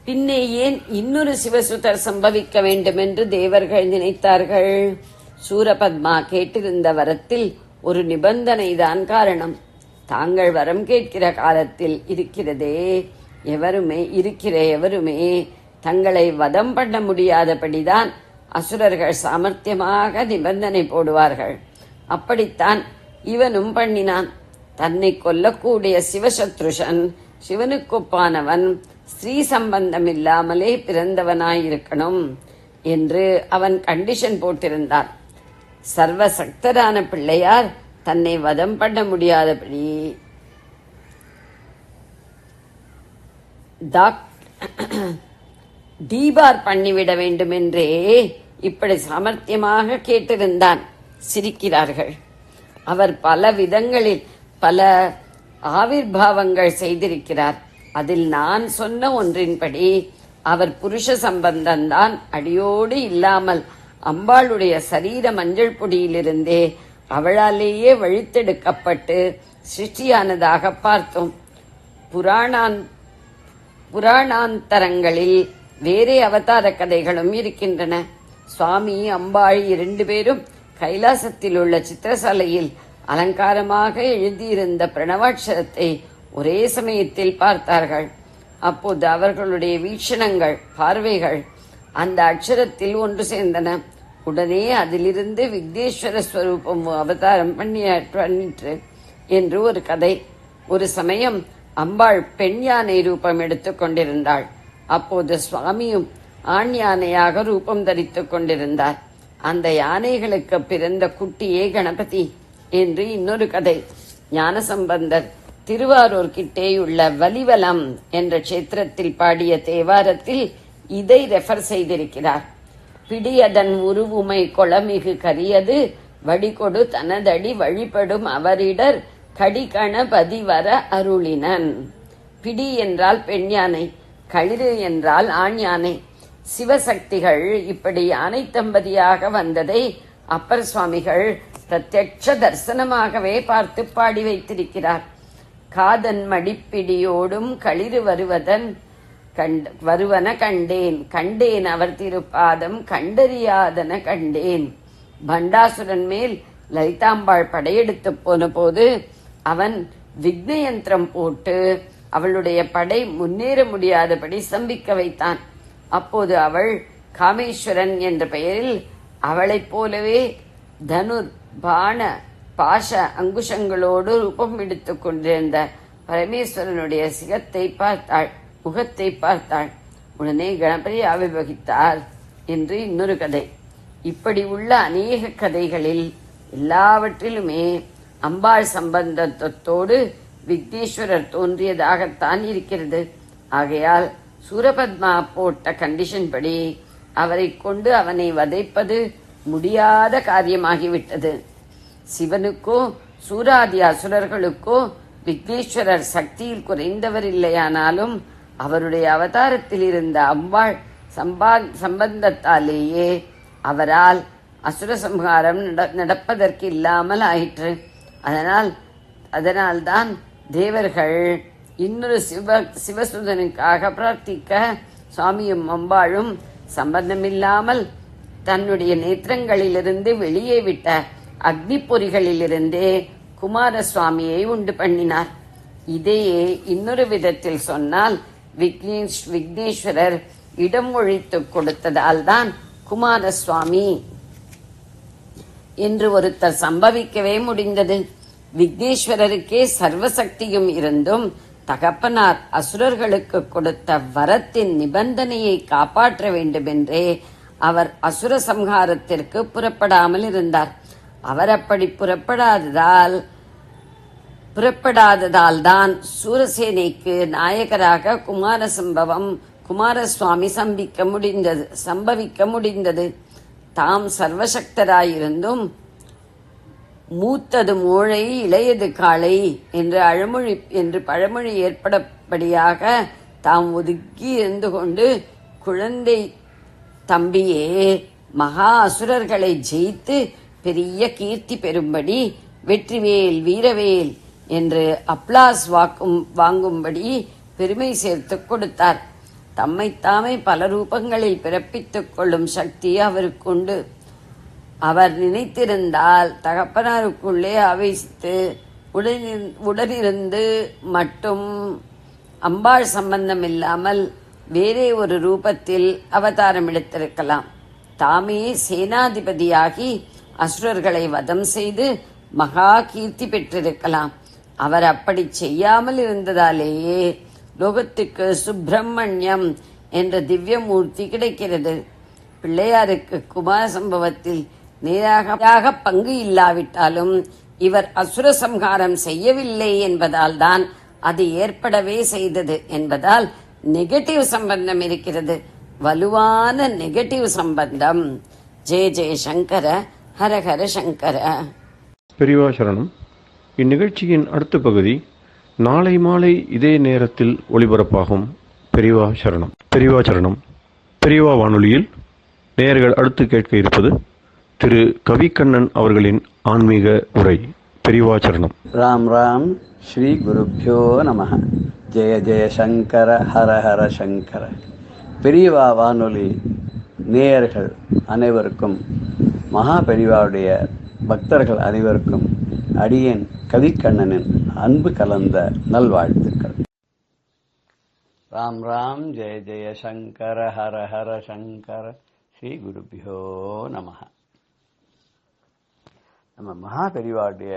பின்னே ஏன் இன்னொரு சிவசுதர் சம்பவிக்க வேண்டும் என்று தேவர்கள் நினைத்தார்கள்? சூரபத்மா கேட்டிருந்த வரத்தில் ஒரு நிபந்தனைதான் காரணம். தாங்கள் வரம் கேட்கிற காலத்தில் இருக்கிற எவருமே தங்களை வதம் பண்ண முடியாதபடிதான் அசுரர்கள் சாமர்த்தியமாக நிபந்தனை போடுவார்கள். அப்படித்தான் இவனும் பண்ணினான். தன்னை கொல்லக்கூடிய சிவசத்ருஷன் சிவனுக்கொப்பானவன் ஸ்ரீ சம்பந்தம் இல்லாமலே பிறந்தவனாயிருக்கணும் என்று அவன் கண்டிஷன் போட்டிருந்தான். சர்வசக்தரான பிள்ளையார் தன்னை வதம் பண்ண முடியாதபடி டீபார் பண்ணிவிட வேண்டும் என்றே இப்படி சாமர்த்தியமாக கேட்டிருந்தான். சிரிக்கிறார்கள். அவர் பல விதங்களில் பல ஆவிர்பாவங்கள் செய்திருக்கிறார். அதில் நான் சொன்ன ஒன்றின்படி அவர் புருஷ சம்பந்தம்தான் அடியோடு இல்லாமல் அம்பாளுடைய சரீர மஞ்சள் பொடியிலிருந்தே அவளாலேயே வழித்தெடுக்கப்பட்டு சிருஷ்டியானதாக பார்த்தோம். புராணாந்தரங்களில் வேறே அவதார கதைகளும் இருக்கின்றன. சுவாமி அம்பாள் 2 பேரும் கைலாசத்தில் உள்ள சித்திரசாலையில் அலங்காரமாக எழுதியிருந்த பிரணவாட்சரத்தை ஒரே சமயத்தில் பார்த்தார்கள். அப்போது அவர்களுடைய வீக்ஷணங்கள் பார்வைகள் அந்த அக்ஷரத்தில் ஒன்று சேர்ந்தன. உடனே அதிலிருந்து விக்னேஸ்வர ஸ்வரூபம் அவதாரம் பண்ணிற்று என்று ஒரு கதை. ஒரு சமயம் அம்பாள் பெண் யானை ரூபம் எடுத்துக் கொண்டிருந்தாள். அப்போது சுவாமியும் ஆண் யானையாக ரூபம் தரித்துக் கொண்டிருந்தார். அந்த யானைகளுக்கு பிறந்த குட்டியே கணபதி என்று இன்னொரு கதை. ஞானசம்பந்தர் திருவாரூர் கிட்டேயுள்ள வலிவலம் என்ற கஷேத்திரத்தில் பாடிய தேவாரத்தில் இதை ரெஃபர் செய்திருக்கிறார். பிடியதன் உருவுமை கொளமிகு கரியது வடிகொடு தனதடி வழிபடும் அவரிடர் கடிகண பதிவர அருளினன். பிடி என்றால் பெண் யானை, களிறு என்றால் ஆண் யானை. சிவசக்திகள் இப்படி யானை தம்பதியாக வந்ததை அப்பர் சுவாமிகள் பிரத்யட்ச தரிசனமாகவே பார்த்து பாடி வைத்திருக்கிறார். காதன் மடிப்பிடியோடும் களிறு வருவன கண்டேன், கண்டேன் அவர் திருப்பாதம் கண்டறியாதன கண்டேன். பண்டாசுரன் மேல் லலிதாம்பாள் படையெடுத்து போன போது அவன் விக்னயந்திரம் போட்டு அவளுடைய படை முன்னேற முடியாதபடி ஸ்தம்பிக்க வைத்தான். அப்போது அவள் காமேஸ்வரன் என்ற பெயரில் அவளைப் போலவே தனுர் பாண பாஷ அங்குஷங்களோடு ரூபம் எடுத்துக் கொண்டிருந்த பரமேஸ்வரனுடைய முகத்தை பார்த்தாள். உடனே கணபதி ஆவிர்வகித்தார் என்று இன்னொரு கதை. இப்படி உள்ள அநேக கதைகளில் எல்லாவற்றிலுமே அம்பாள் சம்பந்தத்தோடு விக்னேஸ்வரர் தோன்றியதாகத்தான் இருக்கிறது. ஆகையால் சூரபத்மா போட்ட கண்டிஷன் படி அவரை கொண்டு அவனை வதைப்பது முடியாத காரியமாகிவிட்டது. சிவனுக்கோ சூராதி அசுரர்களுக்கோ விக்னேஸ்வரர் சக்தியில் குறைந்தவர் இல்லையானாலும் அவருடைய அவதாரத்தில் இருந்த அம்பாள் சம்பந்தத்தாலேயே அவரால் அசுர சம்ஹாரம் நடப்பதற்கு இல்லாமல் ஆயிற்று. அதனால்தான் தேவர்கள் இன்னொரு சிவசுதனுக்காக பிரார்த்திக்க சுவாமியும் அம்பாளும் சம்பந்தமில்லாமல் தன்னுடைய நேத்திரங்களிலிருந்து வெளியே விட்ட அக்னி பொறிகளிலிருந்தே குமாரசுவாமியை உண்டு பண்ணினார். இதையே இன்னொரு விதத்தில் சொன்னால் விக்னேஸ்வரர் இடம் ஒழித்து கொடுத்ததால் தான் குமாரசுவாமி என்று ஒருத்தர் சம்பவிக்கவே முடிந்தது. விக்னேஸ்வரருக்கே சர்வசக்தியும் இருந்தும் தகப்பனார் அசுரர்களுக்கு கொடுத்த வரத்தின் நிபந்தனையை காப்பாற்ற வேண்டுமென்றே அவர் அசுர சம்ஹாரத்திற்கு புறப்படாமல் இருந்தார். அவர் அப்படி புறப்படாததால் தான் சூரசேனைக்கு நாயகராக குமார சம்பவம் குமாரசுவாமி சம்பவிக்க முடிந்தது. தாம் சர்வசக்தராயிருந்தும் மூத்தது மூளை இளையது காளை என்று பழமொழி ஏற்படப்படியாக தாம் ஒதுக்கி இருந்து கொண்டு குழந்தை தம்பியே மகா அசுரர்களை ஜெயித்து பெரிய கீர்த்தி பெறும்படி வெற்றிவேல் வீரவேல் என்று அப்ளாஸ் வாங்கும்படி பெருமை சேர்த்து கொடுத்தார். தம்மைத்தாமே பல ரூபங்களில் பிறப்பித்துக் கொள்ளும் சக்தி அவருக்குண்டு. அவர் நினைத்திருந்தால் தகப்பனாருக்குள்ளே ஆவேசித்து உடனிருந்து மட்டும் அம்பாள் சம்பந்தம் இல்லாமல் வேறே ஒரு ரூபத்தில் அவதாரம் எடுத்திருக்கலாம். தாமே சேனாதிபதியாகி அசுரர்களை வதம் செய்து மகா கீர்த்தி பெற்றிருக்கலாம். அவர் அப்படி செய்யாமல் இருந்ததாலேயே லோகத்துக்கு சுப்பிரமணியம் என்ற திவ்யமூர்த்தி கிடைக்கிறது. பிள்ளையாருக்கு குமார சம்பவத்தில் நேராக பங்கு இல்லாவிட்டாலும் இவர் அசுர சம்ஹாரம் செய்யவில்லை என்பதால் தான் அது ஏற்படவே செய்தது என்பதால் நெகட்டிவ் சம்பந்தம் இருக்கிறது. வலுவான நெகட்டிவ் சம்பந்தம். ஜெய ஜெய சங்கர, ஹரஹர சங்கர. பெரியவா சரணம். இந்நிகழ்ச்சியின் அடுத்த பகுதி நாளை மாலை இதே நேரத்தில் ஒளிபரப்பாகும். பெரியவா சரணம். பெரியவா சரணம். பெரியவா வானொலியில் நேயர்கள் அடுத்து கேட்க இருப்பது திரு கவிக்கண்ணன் அவர்களின் ஆன்மீக உரை. பெரியவா சரணம். ராம் ராம். ஸ்ரீ குருப்யோ நம. ஜெய ஜெய சங்கர, ஹர ஹர சங்கர. பெரியவா வானொலி நேயர்கள் அனைவருக்கும், மகா பெரியவாவுடைய பக்தர்கள் அனைவருக்கும் அடியேன் கவிக்கண்ணனின் அன்பு கலந்த நல்வாழ்த்துக்கள். ராம் ராம். ஜெய ஜெய சங்கர, ஹர ஹர சங்கர. ஸ்ரீ குருபியோ நம. நம்ம மகா பெரியவாவுடைய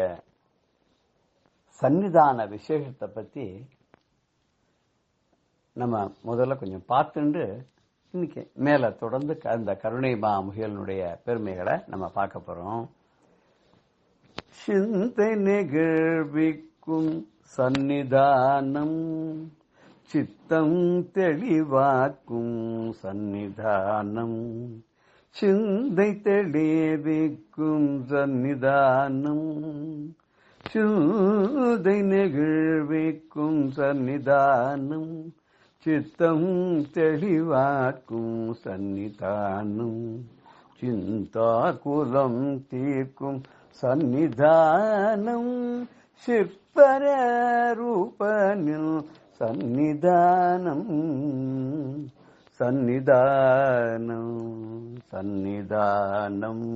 சன்னிதான விசேஷத்தை பத்தி நம்ம முதல்ல கொஞ்சம் பார்த்துண்டு இன்னைக்கு மேல தொடர்ந்து அந்த கருணை மாமுகியனுடைய பெருமைகளை நம்ம பார்க்க போறோம். சிந்தை நிகழ்விக்கும் சந்நிதானம், சித்தம் தெளிவாக்கும் சந்நிதானம், சிந்தை தெளிவிக்கும் சந்நிதானம், சிந்தை நெகிழ்விக்கும் சந்நிதானம், சித்தம் தெளிவாக்கும் சந்நிதானம், சிந்தாகுலம் தீர்க்கும் சந்நிதானம், சிற்பர ரூபனில் சந்நிதானம், சந்நிதானம், சந்நிதானம்,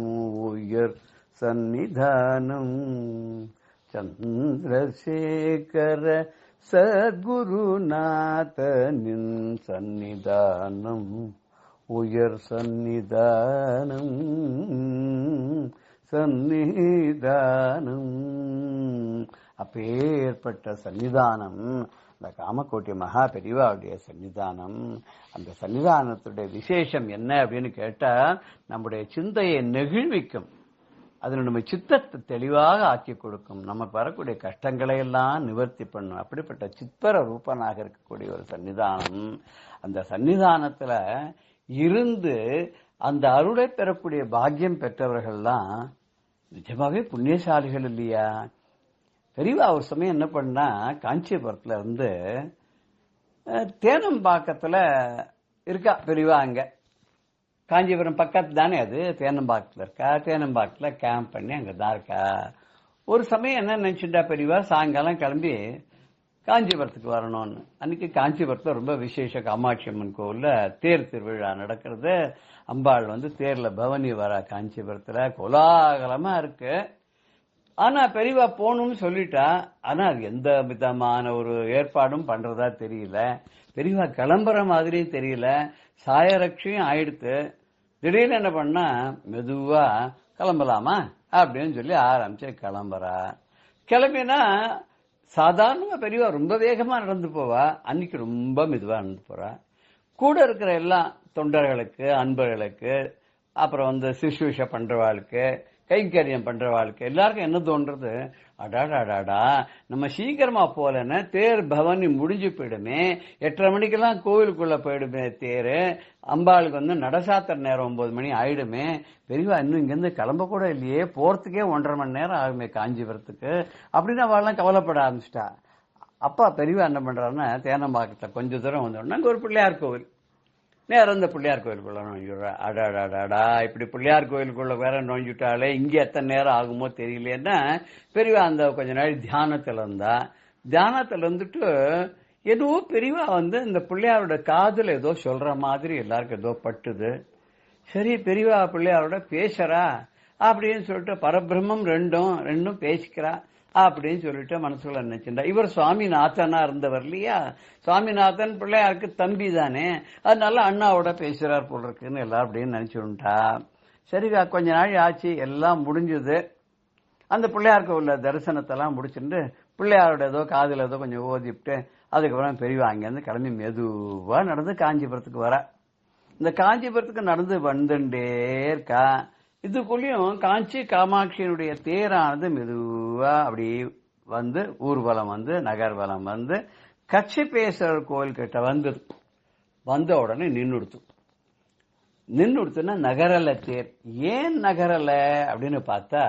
உயர் சந்நிதானம், சந்திரசேகர சத்குருநாதனின் சந்நிதானம், உயர் சந்நிதானம், சந்நிதானம். அப்பேற்பட்ட சன்னிதானம் இந்த காமக்கோட்டி மகா பெரியவாவுடைய சன்னிதானம். அந்த சன்னிதானத்துடைய விசேஷம் என்ன அப்படின்னு கேட்டா, நம்முடைய சிந்தையை நெகிழ்விக்கும், அதில் நம்ம சித்தத்தை தெளிவாக ஆக்கி கொடுக்கும், நமக்கு வரக்கூடிய கஷ்டங்களை எல்லாம் நிவர்த்தி பண்ணும். அப்படிப்பட்ட சித்பர ரூபனாக இருக்கக்கூடிய ஒரு சன்னிதானம். அந்த சன்னிதானத்துல இருந்து அந்த அருளை பெறக்கூடிய பாக்கியம் பெற்றவர்கள்லாம் நிஜமாவே புண்ணியசாலிகள் இல்லையா? பெரியவா ஒரு சமயம் என்ன பண்ணா, காஞ்சிபுரத்துல இருந்து தேனம்பாக்கத்துல இருக்கா பெரியவா. அங்க காஞ்சிபுரம் பக்கத்து தானே அது, தேனம்பாக்கத்துல இருக்கா. தேனம்பாக்கத்துல கேம்ப் பண்ணி அங்கதான் இருக்கா. ஒரு சமயம் என்ன நினைச்சுட்டா பெரியவா, சாயங்காலம் கிளம்பி காஞ்சிபுரத்துக்கு வரணும்னு. அன்னைக்கு காஞ்சிபுரத்துல ரொம்ப விசேஷ காமாட்சி அம்மன் கோவில்ல தேர் திருவிழா நடக்கிறது. அம்பாள் தேர்ல பவனி வர காஞ்சிபுரத்துல கோலாகலமா இருக்கு. ஆனா பெரியவா போகணும்னு சொல்லிட்டா, ஆனா அது எந்த விதமான ஒரு ஏற்பாடும் பண்றதா தெரியல. பெரியவா கிளம்புற மாதிரியும் தெரியல. சாயரட்சியும் ஆயிடுத்து. திடீர்னு என்ன பண்ணா, மெதுவா கிளம்பலாமா அப்படின்னு சொல்லி ஆரம்பிச்சு கிளம்புறா. கிளம்பினா சாதாரணமா பெரியவா ரொம்ப வேகமா நடந்து போவா. அன்னைக்கு ரொம்ப மெதுவா நடந்து போறா. கூட இருக்கிற எல்லா தொண்டர்களுக்கு, அன்பர்களுக்கு, அப்புறம் சுசுஷ பண்றவாளுக்கு, கைங்கரியம் பண்ற வாழ்க்கை எல்லாருக்கும் என்ன தோன்றது, அடாடாடாடா நம்ம சீக்கிரமா போலன்னா தேர் பவனி முடிஞ்சு போயிடுமே, 8:30 மணிக்கெல்லாம் கோவிலுக்குள்ள போயிடுமே தேர், அம்பாளுக்கு வந்து நடசாத்திர நேரம் 9 மணி ஆயிடுமே, பெரியவா இன்னும் இங்கிருந்து கிளம்ப கூட இல்லையே, போறதுக்கே 1.5 மணி நேரம் ஆகுமே காஞ்சிபுரத்துக்கு அப்படின்னு அவள்லாம் கவலைப்பட ஆரம்பிச்சிட்டா. அப்பா பெரியவா என்ன பண்றாருன்னா தேனம்பாக்கத்துல கொஞ்ச தூரம் வந்தோடனே அங்க ஒரு பிள்ளையார் கோவில், நேரம் இந்த பிள்ளையார் கோயிலுக்குள்ள நோஞ்சுடுறா. அடாடாடாடா இப்படி பிள்ளையார் கோயிலுக்குள்ள வேற நோஞ்சுட்டாலே இங்க எத்தனை நேரம் ஆகுமோ தெரியலன்னா பெரியவா அந்த கொஞ்ச நாள் தியானத்துல இருந்தா. தியானத்துல இருந்துட்டு ஏதோ பெரியவா வந்து இந்த பிள்ளையாரோட காதுல ஏதோ சொல்ற மாதிரி எல்லாருக்கும் ஏதோ பட்டுது. சரி பெரியவா பிள்ளையாரோட பேசுறா அப்படின்னு சொல்லிட்டு பரபிரம்மம் ரெண்டும் பேசிக்கிறா அப்படின்னு சொல்லிட்டு மனசுக்குள்ள நினைச்சுட்டா. இவர் சுவாமிநாதனா இருந்தவர் இல்லையா, சுவாமிநாதன் பிள்ளையாருக்கு தம்பி தானே, அதனால அண்ணாவோட பேசுறார் போல் இருக்குன்னு எல்லாரும் அப்படின்னு நினைச்சுட்டா. சரி கொஞ்ச நாள் ஆச்சு, எல்லாம் முடிஞ்சது. அந்த பிள்ளையாருக்கு உள்ள தரிசனத்தெல்லாம் முடிச்சுட்டு பிள்ளையாரோட ஏதோ காதுல ஏதோ கொஞ்சம் ஓதிவிட்டு அதுக்கப்புறம் பெரியவா அங்கேருந்து கிளம்பி மெதுவா நடந்து காஞ்சிபுரத்துக்கு வர. இந்த காஞ்சிபுரத்துக்கு நடந்து வந்துட்டே இருக்கா. இதுக்குள்ளயும் காஞ்சி காமாட்சியினுடைய தேரானது மெதுவா அப்படி வந்து ஊர்வலம் வந்து நகர்வலம் வந்து கச்சிபேஸ்வரர் கோயில் கிட்ட வந்தது. வந்த உடனே நின்னுடுத்துன்னா நகரல தேர். ஏன் நகரல அப்படின்னு பார்த்தா,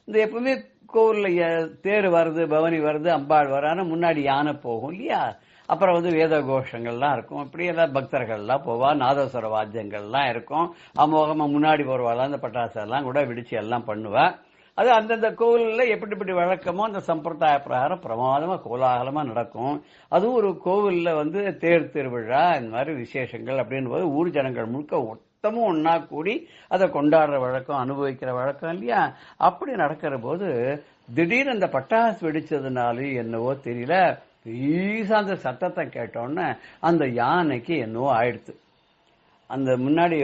இந்த எப்பவுமே கோவில்ல தேர் வருது, பவனி வருது, அம்பாள் வரான முன்னாடி யானை போகும் இல்லையா, அப்புறம் வந்து வேத கோஷங்கள்லாம் இருக்கும், இப்படி எல்லாம் பக்தர்கள்லாம் போவா, நாதஸ்வர வாத்தியங்கள்லாம் இருக்கும், அமோகமா முன்னாடி போறவாள் அந்த பட்டாசெல்லாம் கூட விடிச்சு எல்லாம் பண்ணுவா. அது அந்தந்த கோவில்ல எப்படி வழக்கமோ அந்த சம்பிரதாய பிரகாரம் பிரமாதமா கோலாகலமா நடக்கும். அதுவும் ஒரு கோவில்ல வந்து தேர் திருவிழா இந்த மாதிரி விசேஷங்கள் அப்படின்னு போது ஊர் ஜனங்கள் முழுக்க மொத்தமும் ஒன்னா கூடி அதை கொண்டாடுற வழக்கம், அனுபவிக்கிற வழக்கம் இல்லையா. அப்படி நடக்கிற போது திடீர்னு அந்த பட்டாசு வெடிச்சதுனாலும் என்னவோ தெரியல, பெரிய அந்த சத்தத்தை கேட்டோன்னு அந்த யானைக்கு என்னவோ ஆயிடுத்து. அந்த முன்னாடி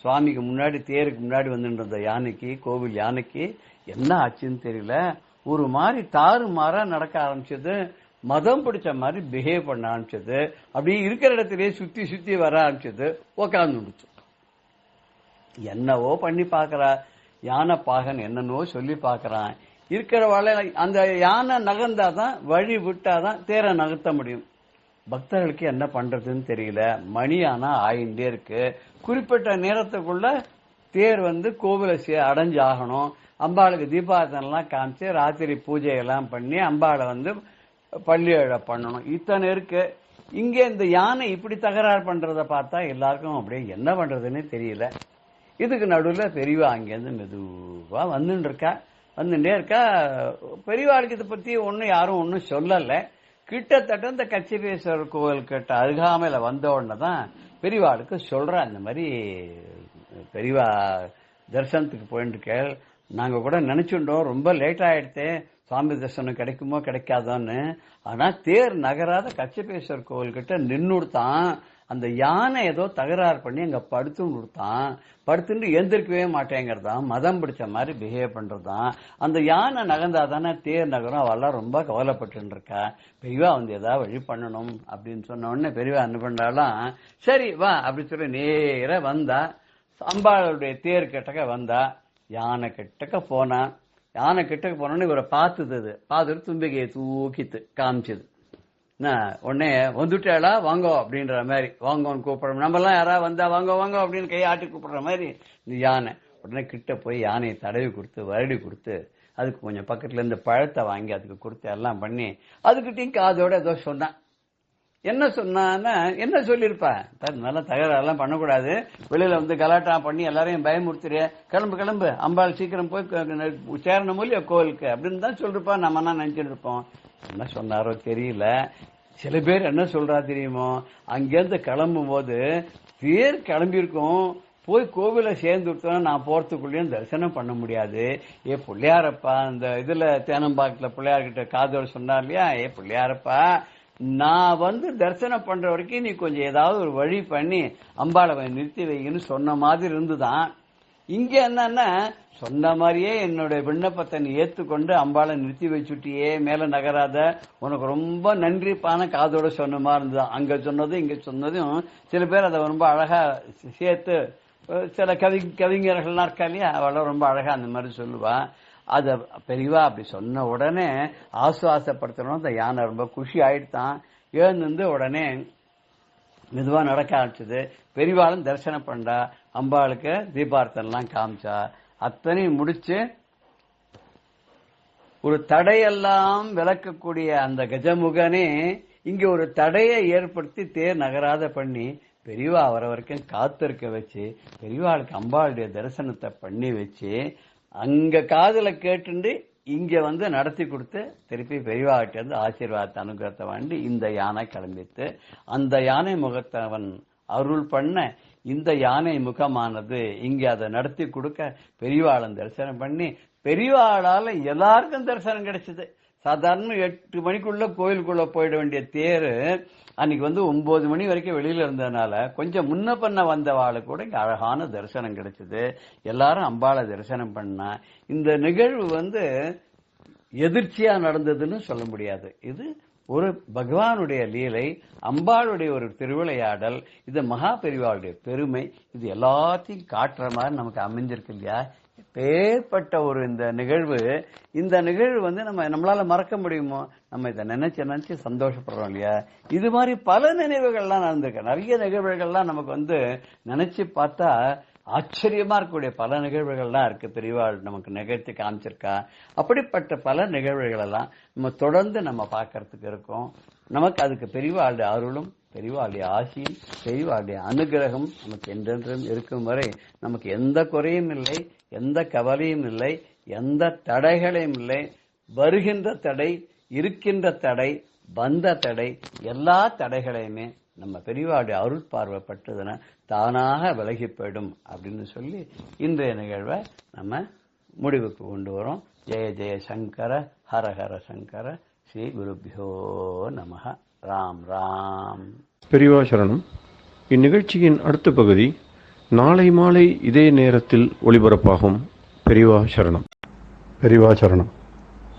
சுவாமிக்கு முன்னாடி தேருக்கு முன்னாடி வந்துட்டு யானைக்கு, கோவில் யானைக்கு என்ன ஆச்சுன்னு தெரியல, ஒரு மாதிரி தாறுமாறா நடக்க ஆரம்பிச்சது, மதம் பிடிச்ச மாதிரி பிஹேவ் பண்ண ஆரம்பிச்சது, அப்படியே இருக்கிற இடத்திலேயே சுத்தி சுத்தி வர ஆரம்பிச்சது, உக்காந்து என்னவோ பண்ணி பாக்குறா யானை பாகன், என்னன்னோ சொல்லி பாக்குறான். இருக்கிற வாழை அந்த யானை நகர்ந்தாதான், வழி விட்டாதான் தேரை நகர்த்த முடியும். பக்தர்களுக்கு என்ன பண்றதுன்னு தெரியல, மணி ஆனா ஆயிண்டே இருக்கு. குறிப்பிட்ட நேரத்துக்குள்ள தேர் வந்து கோவிலை அடைஞ்சு ஆகணும். அம்பாளுக்கு தீபாரதனெல்லாம் காமிச்சு ராத்திரி பூஜை எல்லாம் பண்ணி அம்பாளை வந்து பள்ளி பண்ணணும். இத்தனை இருக்கு. இங்கே இந்த யானை இப்படி தகராறு பண்றத பார்த்தா எல்லாருக்கும் அப்படியே என்ன பண்றதுன்னு தெரியல. இதுக்கு நடுவில் பெரியவா அங்கேருந்து மெதுவா வந்துட்டே இருக்கா. பெரியவாளுக்கு இதை பத்தி யாரும் ஒன்னும் சொல்லல. கிட்டத்தட்ட இந்த கச்சிபேஸ்வரர் கோவில் கிட்ட அருகாமையில வந்த உடனே தான் பெரியவாளுக்கு சொல்றா, இந்த மாதிரி பெரியவா தரிசனத்துக்கு போயிட்டு நாங்க கூட நினைச்சுட்டோம், ரொம்ப லேட் ஆயிடுத்து, சுவாமி தரிசனம் கிடைக்குமோ கிடைக்காதோன்னு. ஆனா தேர் நகராத கச்சிபேஸ்வரர் கோவில் கிட்ட நின்னுடுத்தான். அந்த யானை ஏதோ தகராறு பண்ணி அங்க படுத்துட்டான். படுத்துட்டு எந்திரிக்கவே மாட்டேங்கிறதான், மதம் பிடிச்ச மாதிரி பிஹேவ் பண்றதான். அந்த யானை நகர்ந்தாதானே தேர் நகரம். அவெல்லாம் ரொம்ப கவலைப்பட்டு இருக்கா. பெரியவா வந்து ஏதாவது வழி பண்ணணும் அப்படின்னு சொன்ன உடனே பெரியவா என்ன பண்ணாலாம், சரி வா அப்படின்னு சொல்லி நேர வந்தா. அம்பாளுடைய தேர் கிட்டக்க வந்தா. யானை கிட்டக்க போனா. யானை கிட்டக்க போனோன்னு இவரை பார்த்துட்டு தும்பிக்கையை தூக்கித்து காமிச்சது. உடனே வந்துட்டாளா வாங்கோ அப்படின்ற மாதிரி, வாங்கோன்னு கூப்பிடுறோம். நம்ம எல்லாம் யாராவது வந்தா வாங்க வாங்க அப்படின்னு கையாட்டி கூப்பிடுற மாதிரி இந்த யானை உடனே கிட்ட போய் யானையை தடவி கொடுத்து வருடி கொடுத்து அதுக்கு கொஞ்சம் பக்கத்துல இருந்து பழத்தை வாங்கி அதுக்கு கொடுத்து எல்லாம் பண்ணி அதுக்கிட்டையும் காதோட ஏதோ சொன்னான். என்ன சொன்னான்னா, என்ன சொல்லியிருப்பா, நல்லா தகராறெல்லாம் பண்ணக்கூடாது, வெளியில வந்து கலாட்டா பண்ணி எல்லாரையும் பயமுறுத்துறிய, கிளம்பு அம்பாள் சீக்கிரம் போய் சேரணும் இல்லையா கோவிலுக்கு அப்படின்னு தான் சொல்லிருப்பா. நம்ம என்ன நினைச்சிட்டு இருப்போம். என்ன சொன்னாரோ தெரியல. சில பேர் என்ன சொல்றா தெரியுமோ, அங்கிருந்து கிளம்பும் போது தேர் கிளம்பியிருக்கோம், போய் கோவில சேர்ந்து விட்டோம்னா நான் போறதுக்குள்ளேயும் தரிசனம் பண்ண முடியாது. பிள்ளையாரப்பா, இந்த இதுல தேனம்பாக்கத்துல பிள்ளையார்கிட்ட காதோடு சொன்னார் இல்லையா, பிள்ளையாரப்பா நான் வந்து தரிசனம் பண்ற வரைக்கும் நீ கொஞ்சம் ஏதாவது ஒரு வழி பண்ணி அம்பாளை நிறுத்தி வைங்கன்னு சொன்ன மாதிரி இருந்துதான். இங்க என்னன்னா, சொன்ன மாதிரியே என்னுடைய விண்ணப்பத்தை நீ ஏத்துக்கொண்டு அம்பாளை நிறுத்தி வச்சுட்டியே, மேல நகராத, உனக்கு ரொம்ப நன்றிப்பான காதோட சொன்ன மாதிரி இருந்தது. அங்க சொன்னதும் இங்க சொன்னதும் சில பேர் அதை ரொம்ப அழகா சேர்த்து சில கவிஞர்கள்லாம் இருக்கா இல்லையா, அவளும் ரொம்ப அழகா அந்த மாதிரி சொல்லுவா. அத பெரியவா அப்படி சொன்ன உடனே ஆசுவாசப்படுத்தணும். அந்த யானை ரொம்ப குஷி ஆயிடுத்தான். எழுந்து உடனே மெதுவா நடக்க ஆரம்பிச்சது. பெரியவாளும் தரிசனம் பண்ணா, அம்பாளுக்கு தீபார்த்தனெல்லாம் காமிச்சா. அத்தனையும் முடிச்சு ஒரு தடையெல்லாம் விளக்கக்கூடிய அந்த கஜமுகனே இங்க ஒரு தடையை ஏற்படுத்தி தேர் நகராத பண்ணி பெரியவா வர வரைக்கும் காத்திருக்க வச்சு, பெரியவாளுக்கு அம்பாளுடைய தரிசனத்தை பண்ணி வச்சு, அங்க காதுல கேட்டுண்டு இங்க நடத்தி கொடுத்து திருப்பி பெரியவாகிட்ட இருந்து ஆசீர்வாதத்தை அனுகிரகத்தை வாண்டி இந்த யானை கிளம்பித்து. அந்த யானை முகத்தவன் அருள் பண்ண இந்த யானை முகமானது இங்க அதை நடத்தி கொடுக்க பெரியவாளன் தரிசனம் பண்ணி பெரியவாளால எல்லாருக்கும் தரிசனம் கிடைச்சது. சாதாரண 8 மணிக்குள்ள கோயிலுக்குள்ள போயிட வேண்டிய தேரு அன்னைக்கு 9 மணி வரைக்கும் வெளியில இருந்ததுனால கொஞ்சம் முன்ன பண்ண வந்தவாளு கூட இங்க அழகான தரிசனம் கிடைச்சது. எல்லாரும் அம்பாளை தரிசனம் பண்ணா. இந்த நிகழ்வு எதிர்ச்சியா நடந்ததுன்னு சொல்ல முடியாது. இது ஒரு பகவானுடைய லீலை, அம்பாளுடைய ஒரு திருவிளையாடல். இது மகா பெரிவாளுடைய பெருமை. இது எல்லாத்தையும் காட்டுற மாதிரி நமக்கு அமைஞ்சிருக்கு இல்லையா. பேர்பட்ட ஒரு இந்த நிகழ்வு நம்மளால மறக்க முடியுமோ? நம்ம இதை நினைச்சு சந்தோஷப்படுறோம் இல்லையா. இது மாதிரி பல நினைவுகள்லாம் நடந்திருக்கு. நிறைய நிகழ்வுகள்லாம் நமக்கு நினைச்சு பார்த்தா ஆச்சரியமா இருக்கக்கூடிய பல நிகழ்வுகள்லாம் இருக்கு. பெரியவாள் நமக்கு நிகழ்த்தி காமிச்சிருக்கா. அப்படிப்பட்ட பல நிகழ்வுகள் எல்லாம் நம்ம தொடர்ந்து நம்ம பார்க்கறதுக்கு இருக்கோம். நமக்கு அதுக்கு பெரியவாளுடைய அருளும் பெரியவாளுடைய ஆசியும் பெரியவாளுடைய அனுகிரகம் நமக்கு என்றென்றும் இருக்கும் வரை நமக்கு எந்த குறையும் இல்லை, எந்த கவலையும் இல்லை, எந்த தடைகளையும் இல்லை. வருகின்ற தடை, இருக்கின்ற தடை, வந்த தடை, எல்லா தடைகளையுமே நம்ம பெரியவாளுடைய அருள் பார்வைப்பட்டதுன்னா தானாக விலகி போயிடும் அப்படின்னு சொல்லி இன்றைய நிகழ்வை நம்ம முடிவுக்கு கொண்டு வரோம். ஜெய ஜெய சங்கர, ஹர ஹர சங்கர, ஸ்ரீ குருபியோ நமஹ. ராம் ராம். பெரியவா சரணம். இந்நிகழ்ச்சியின் அடுத்த பகுதி நாளை மாலை இதே நேரத்தில் ஒளிபரப்பாகும். பெரியவா சரணம். பெரியவா சரணம்.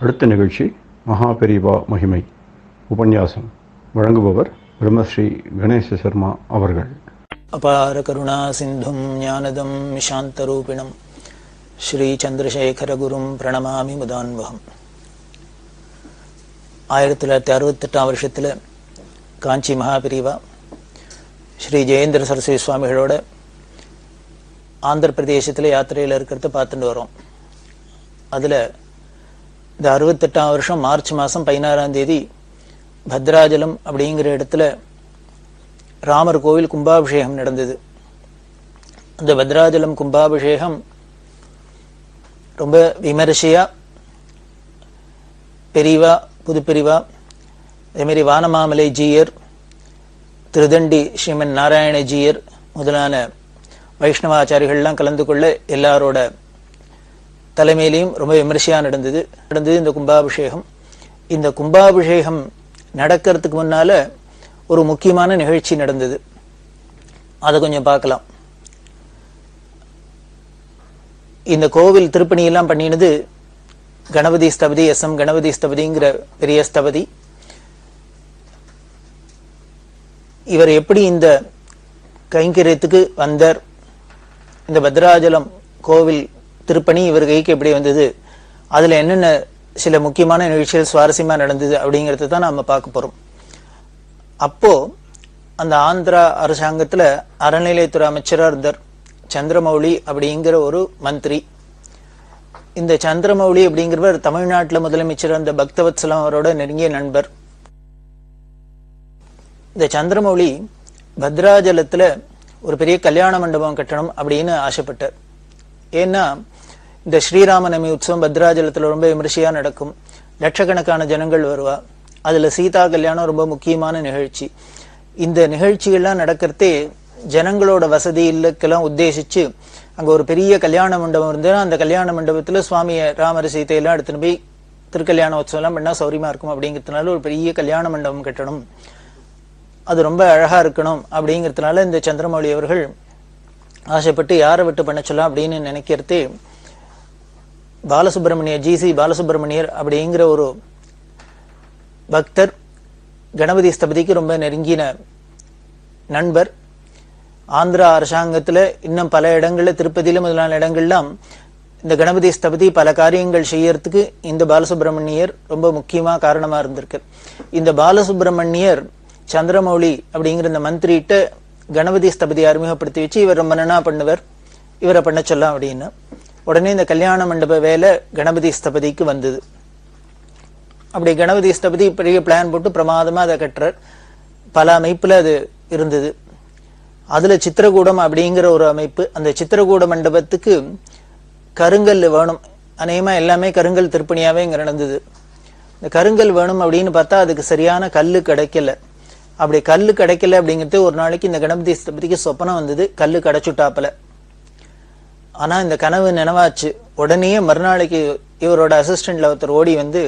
அடுத்த நிகழ்ச்சி மகா பெரியவா மகிமை உபன்யாசம். வழங்குபவர் பிரம்மஸ்ரீ கணேச சர்மா அவர்கள். அபார கருணா சிந்தும் ஞானதம் சாந்தரூபிணம் ஸ்ரீ சந்திரசேகர குரும் பிரணமாமி முதான்வகம். 1968 வருஷத்துல காஞ்சி மகாபிரிவா ஸ்ரீ ஜெயேந்திர சரஸ்வதி சுவாமிகளோட ஆந்திர பிரதேசத்துல யாத்திரையில இருக்கிறத பார்த்துட்டு வரோம். அதுல இந்த 68ஆம் வருஷம் மார்ச் மாசம் 16ஆம் தேதி பத்ராஜலம் அப்படிங்கிற இடத்துல ராமர் கோவில் கும்பாபிஷேகம் நடந்தது. அந்த பத்ராஜலம் கும்பாபிஷேகம் ரொம்ப விமரிசையா பெரியவா, புதுப்பெரிவா, அதேமாரி வானமாமலை ஜீயர், திருதண்டி ஸ்ரீமன் நாராயண ஜீயர் முதலான வைஷ்ணவாச்சாரிகள்லாம் கலந்து கொள்ள எல்லாரோட தலைமையிலையும் ரொம்ப விமரிசையா நடந்தது இந்த கும்பாபிஷேகம். இந்த கும்பாபிஷேகம் நடக்கிறதுக்கு முன்னால ஒரு முக்கியமான நிகழ்ச்சி நடந்தது. அதை கொஞ்சம் பார்க்கலாம். இந்த கோவில் திருப்பணி எல்லாம் பண்ணினது கணபதி ஸ்தபதி, SM கணபதி ஸ்தபதிங்கிற பெரிய ஸ்தபதி. இவர் எப்படி இந்த கைங்கரியத்துக்கு வந்தார், இந்த பத்ராஜலம் கோவில் திருப்பணி இவர் கைக்கு எப்படி வந்தது, அதுல என்னென்ன சில முக்கியமான நிகழ்ச்சிகள் சுவாரஸ்யமா நடந்தது அப்படிங்கறத தான் நாம பார்க்க போறோம். அப்போ அந்த ஆந்திரா அரசாங்கத்துல அறநிலையத்துறை அமைச்சரா இருந்தார் சந்திரமௌலி அப்படிங்கிற ஒரு மந்திரி. இந்த சந்திரமௌலி அப்படிங்கிறவர் தமிழ்நாட்டில் முதலமைச்சர் அந்த பக்தவத்சலம் அவரோட நெருங்கிய நண்பர். இந்த சந்திரமௌலி பத்ராஜலத்துல ஒரு பெரிய கல்யாண மண்டபம் கட்டணும் அப்படின்னு ஆசைப்பட்டார். ஏன்னா இந்த ஸ்ரீராமநவமி உற்சவம் பத்ராஜலத்துல ரொம்ப விமரிசையா நடக்கும். லட்சக்கணக்கான ஜனங்கள் வருவா. அதுல சீதா கல்யாணம் ரொம்ப முக்கியமான நிகழ்ச்சி. இந்த நிகழ்ச்சிகள்லாம் நடக்கிறதே ஜனங்களோட வசதி இல்லக்கெல்லாம் உத்தேசிச்சு அங்க ஒரு பெரிய கல்யாண மண்டபம் இருந்ததுன்னா அந்த கல்யாண மண்டபத்துல சுவாமிய ராமர் சீதையெல்லாம் எடுத்துன்னு போய் திருக்கல்யாண உற்சவம் எல்லாம் பண்ணா சௌரியமா இருக்கும் அப்படிங்கிறதுனால ஒரு பெரிய கல்யாண மண்டபம் கட்டணும், அது ரொம்ப அழகா இருக்கணும் அப்படிங்கிறதுனால இந்த சந்திரமௌலி அவர்கள் ஆசைப்பட்டு யாரை விட்டு பண்ண சொல்லலாம் அப்படின்னு நினைக்கிறதே GC பாலசுப்ரமணியர் அப்படிங்கிற ஒரு பக்தர், கணபதி ஸ்தபதிக்கு ரொம்ப நெருங்கின நண்பர். ஆந்திரா அரசாங்கத்துல இன்னும் பல இடங்கள்ல, திருப்பதியில முதலான இடங்கள்லாம் இந்த கணபதி ஸ்தபதி பல காரியங்கள் செய்யறதுக்கு இந்த பாலசுப்ரமணியர் ரொம்ப முக்கியமா காரணமா இருந்திருக்கு. இந்த பாலசுப்ரமணியர் சந்திரமௌலி அப்படிங்கிற இந்த மந்திரிட்ட கணபதி ஸ்தபதி அறிமுகப்படுத்தி வச்சு, இவர் ரொம்ப நன்னா பண்ணுவர், இவரை பண்ண சொல்லலாம் அப்படின்னு. உடனே இந்த கல்யாண மண்டப வேலை கணபதி ஸ்தபதிக்கு வந்தது. அப்படி கணபதி ஸ்தபதி பெரிய பிளான் போட்டு பிரமாதமா அதை கட்டுறார். பல அமைப்புல அது இருந்தது. அதுல சித்திரகூடம் அப்படிங்கிற ஒரு அமைப்பு. அந்த சித்திரகூட மண்டபத்துக்கு கருங்கல் வேணும். அநேகமா எல்லாமே கருங்கல் திருப்பணியாவே இங்க நடந்தது. இந்த கருங்கல் வேணும் அப்படின்னு பார்த்தா அதுக்கு சரியான கல்லு கிடைக்கல. அப்படி கல்லு கிடைக்கல அப்படிங்கிறது ஒரு நாளைக்கு இந்த கணபதி ஸ்தபதிக்கு சொப்பனம் வந்தது, கல்லு கிடைச்சுட்டாப்பல. ஆனா இந்த கனவு நினைவாச்சு. உடனே மறுநாளைக்கு இவரோட அசிஸ்டன்ட்ல ஒருத்தர் ஓடி வந்து,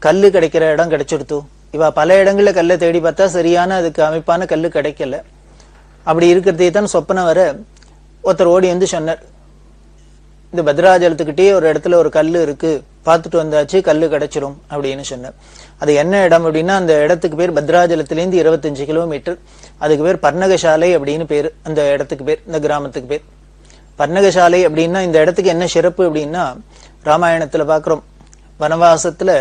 கல்லு கிடைக்கிற இடம் கிடைச்சிடுத்து. இவ பல இடங்கள்ல கல்லை தேடி பார்த்தா சரியான அதுக்கு அமைப்பான கல்லு கிடைக்கல. அப்படி இருக்கிறதே தான் சொப்பனம் வர ஒருத்தர் ஓடி வந்து சொன்னார், இந்த பத்ராஜலத்துக்கிட்டே ஒரு இடத்துல ஒரு கல்லு இருக்கு, பார்த்துட்டு வந்தாச்சு, கல்லு கிடைச்சிரும் அப்படின்னு சொன்னார். அது என்ன இடம் அப்படின்னா, அந்த இடத்துக்கு பேர் பத்ராஜலத்திலேருந்து 25 கிலோமீட்டர். அதுக்கு பேர் பர்ணகசாலை அப்படின்னு பேரு. அந்த இடத்துக்கு பேர், இந்த கிராமத்துக்கு பேர் பர்ணகசாலை. அப்படின்னா இந்த இடத்துக்கு என்ன சிறப்பு அப்படின்னா, ராமாயணத்துல பாக்குறோம், வனவாசத்துல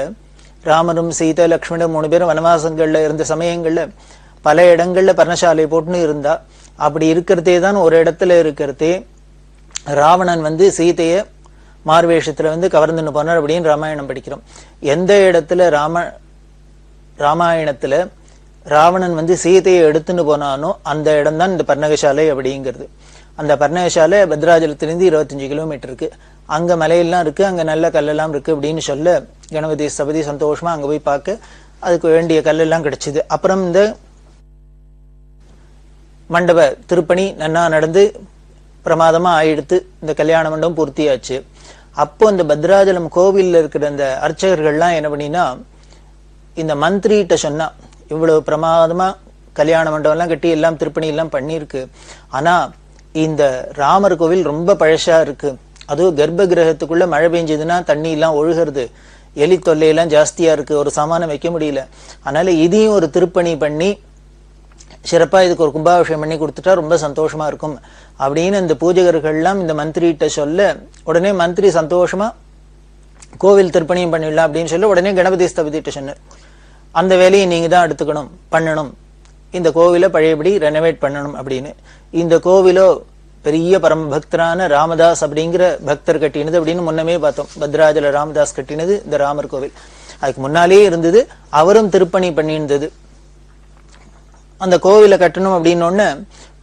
ராமரும் சீதை லக்ஷ்மணன் 3 பேரும் வனவாசங்கள்ல இருந்த சமயங்கள்ல பல இடங்கள்ல பர்ணசாலை போட்டுன்னு இருந்தா. அப்படி இருக்கிறதே தான் ஒரு இடத்துல இருக்கிறதே ராவணன் வந்து சீதைய மார்வேஷத்துல வந்து கவர்ந்துன்னு போனார் அப்படின்னு ராமாயணம் படிக்கிறோம். எந்த இடத்துல ராமாயணத்துல ராவணன் வந்து சீதையை எடுத்துன்னு போனானோ அந்த இடம் தான் இந்த பர்ணகசாலை அப்படிங்கிறது. அந்த பர்ணகசாலை பத்ராஜலத்திலிருந்து 25 கிலோமீட்டர் இருக்கு. அங்க மலையெல்லாம் இருக்கு, அங்க நல்ல கல்லெல்லாம் இருக்கு அப்படின்னு சொல்ல கணபதி ஸ்தபதி சந்தோஷமா அங்க போய் பார்க்க அதுக்கு வேண்டிய கல்லெல்லாம் கிடைச்சது. அப்புறம் இந்த மண்டப திருப்பணி நன்னா நடந்து பிரமாதமா ஆயிடுத்து. இந்த கல்யாண மண்டபம் பூர்த்தியாச்சு. அப்போ இந்த பத்ராஜலம் கோவில்ல இருக்கிற அந்த அர்ச்சகர்கள்லாம் என்ன பண்ணினா, இந்த மந்திரிகிட்ட சொன்னா, இவ்வளவு பிரமாதமா கல்யாண மண்டபம் எல்லாம் கட்டி எல்லாம் திருப்பணி எல்லாம் பண்ணிருக்கு, ஆனா இந்த ராமர் கோவில் ரொம்ப பழசா இருக்கு, அதுவும் கர்ப்ப கிரகத்துக்குள்ள மழை பெஞ்சதுன்னா தண்ணி எல்லாம் ஒழுகிறது, எலி தொல்லையெல்லாம் ஜாஸ்தியா இருக்கு, ஒரு சாமானம் வைக்க முடியல, அதனால இதையும் ஒரு திருப்பணி பண்ணி சிறப்பா இதுக்கு ஒரு கும்பாபிஷேகம் பண்ணி கொடுத்துட்டா ரொம்ப சந்தோஷமா இருக்கும் அப்படின்னு இந்த பூஜகர்கள்லாம் இந்த மந்திரிகிட்ட சொல்ல, உடனே மந்திரி சந்தோஷமா கோவில் திருப்பணியும் பண்ணிடலாம் அப்படின்னு சொல்ல உடனே கணபதி ஸ்தபதிட்ட சொன்னார், அந்த வேலையை நீங்க தான் எடுத்துக்கணும், பண்ணணும், இந்த கோவிலை பழையபடி ரெனோவேட் பண்ணணும் அப்படின்னு. இந்த கோவிலோ பெரிய பரம பக்தரான ராமதாஸ் அப்படிங்கிற பக்தர் கட்டினது அப்படின்னு முன்னமே பார்த்தோம். பத்ராஜல ராமதாஸ் கட்டினது இந்த ராமர் கோவில். அதுக்கு முன்னாலேயே இருந்தது, அவரும் திருப்பணி பண்ணியிருந்தது. அந்த கோவிலை கட்டணும் அப்படின்னு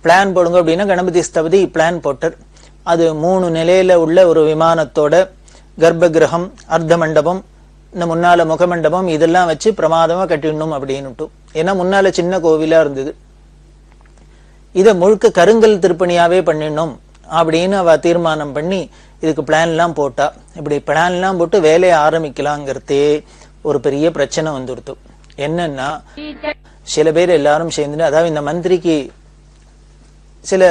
பிளான் போடுங்க அப்படின்னா கணபதி ஸ்தபதி பிளான் போட்டார். அது 3 நிலையில உள்ள ஒரு விமானத்தோட கர்ப்ப கிரகம், அர்த்த மண்டபம், இந்த முன்னால முகமண்டபம் இதெல்லாம் வச்சு பிரமாதமா கட்டிடணும் அப்படின்னுட்டு. ஏன்னா முன்னால சின்ன கோவிலா இருந்தது. இத முழுக்க கருங்கல் திருப்பணியாவே பண்ணிடணும் அப்படின்னு அவ தீர்மானம் பண்ணி இதுக்கு பிளான் எல்லாம் போட்டா. இப்படி பிளான் எல்லாம் போட்டு வேலையை ஆரம்பிக்கலாங்கிறதே ஒரு பெரிய பிரச்சனை வந்துடுத்து. என்னன்னா, சில பேர் எல்லாரும் சேர்ந்து, அதாவது இந்த மந்திரிக்கு சில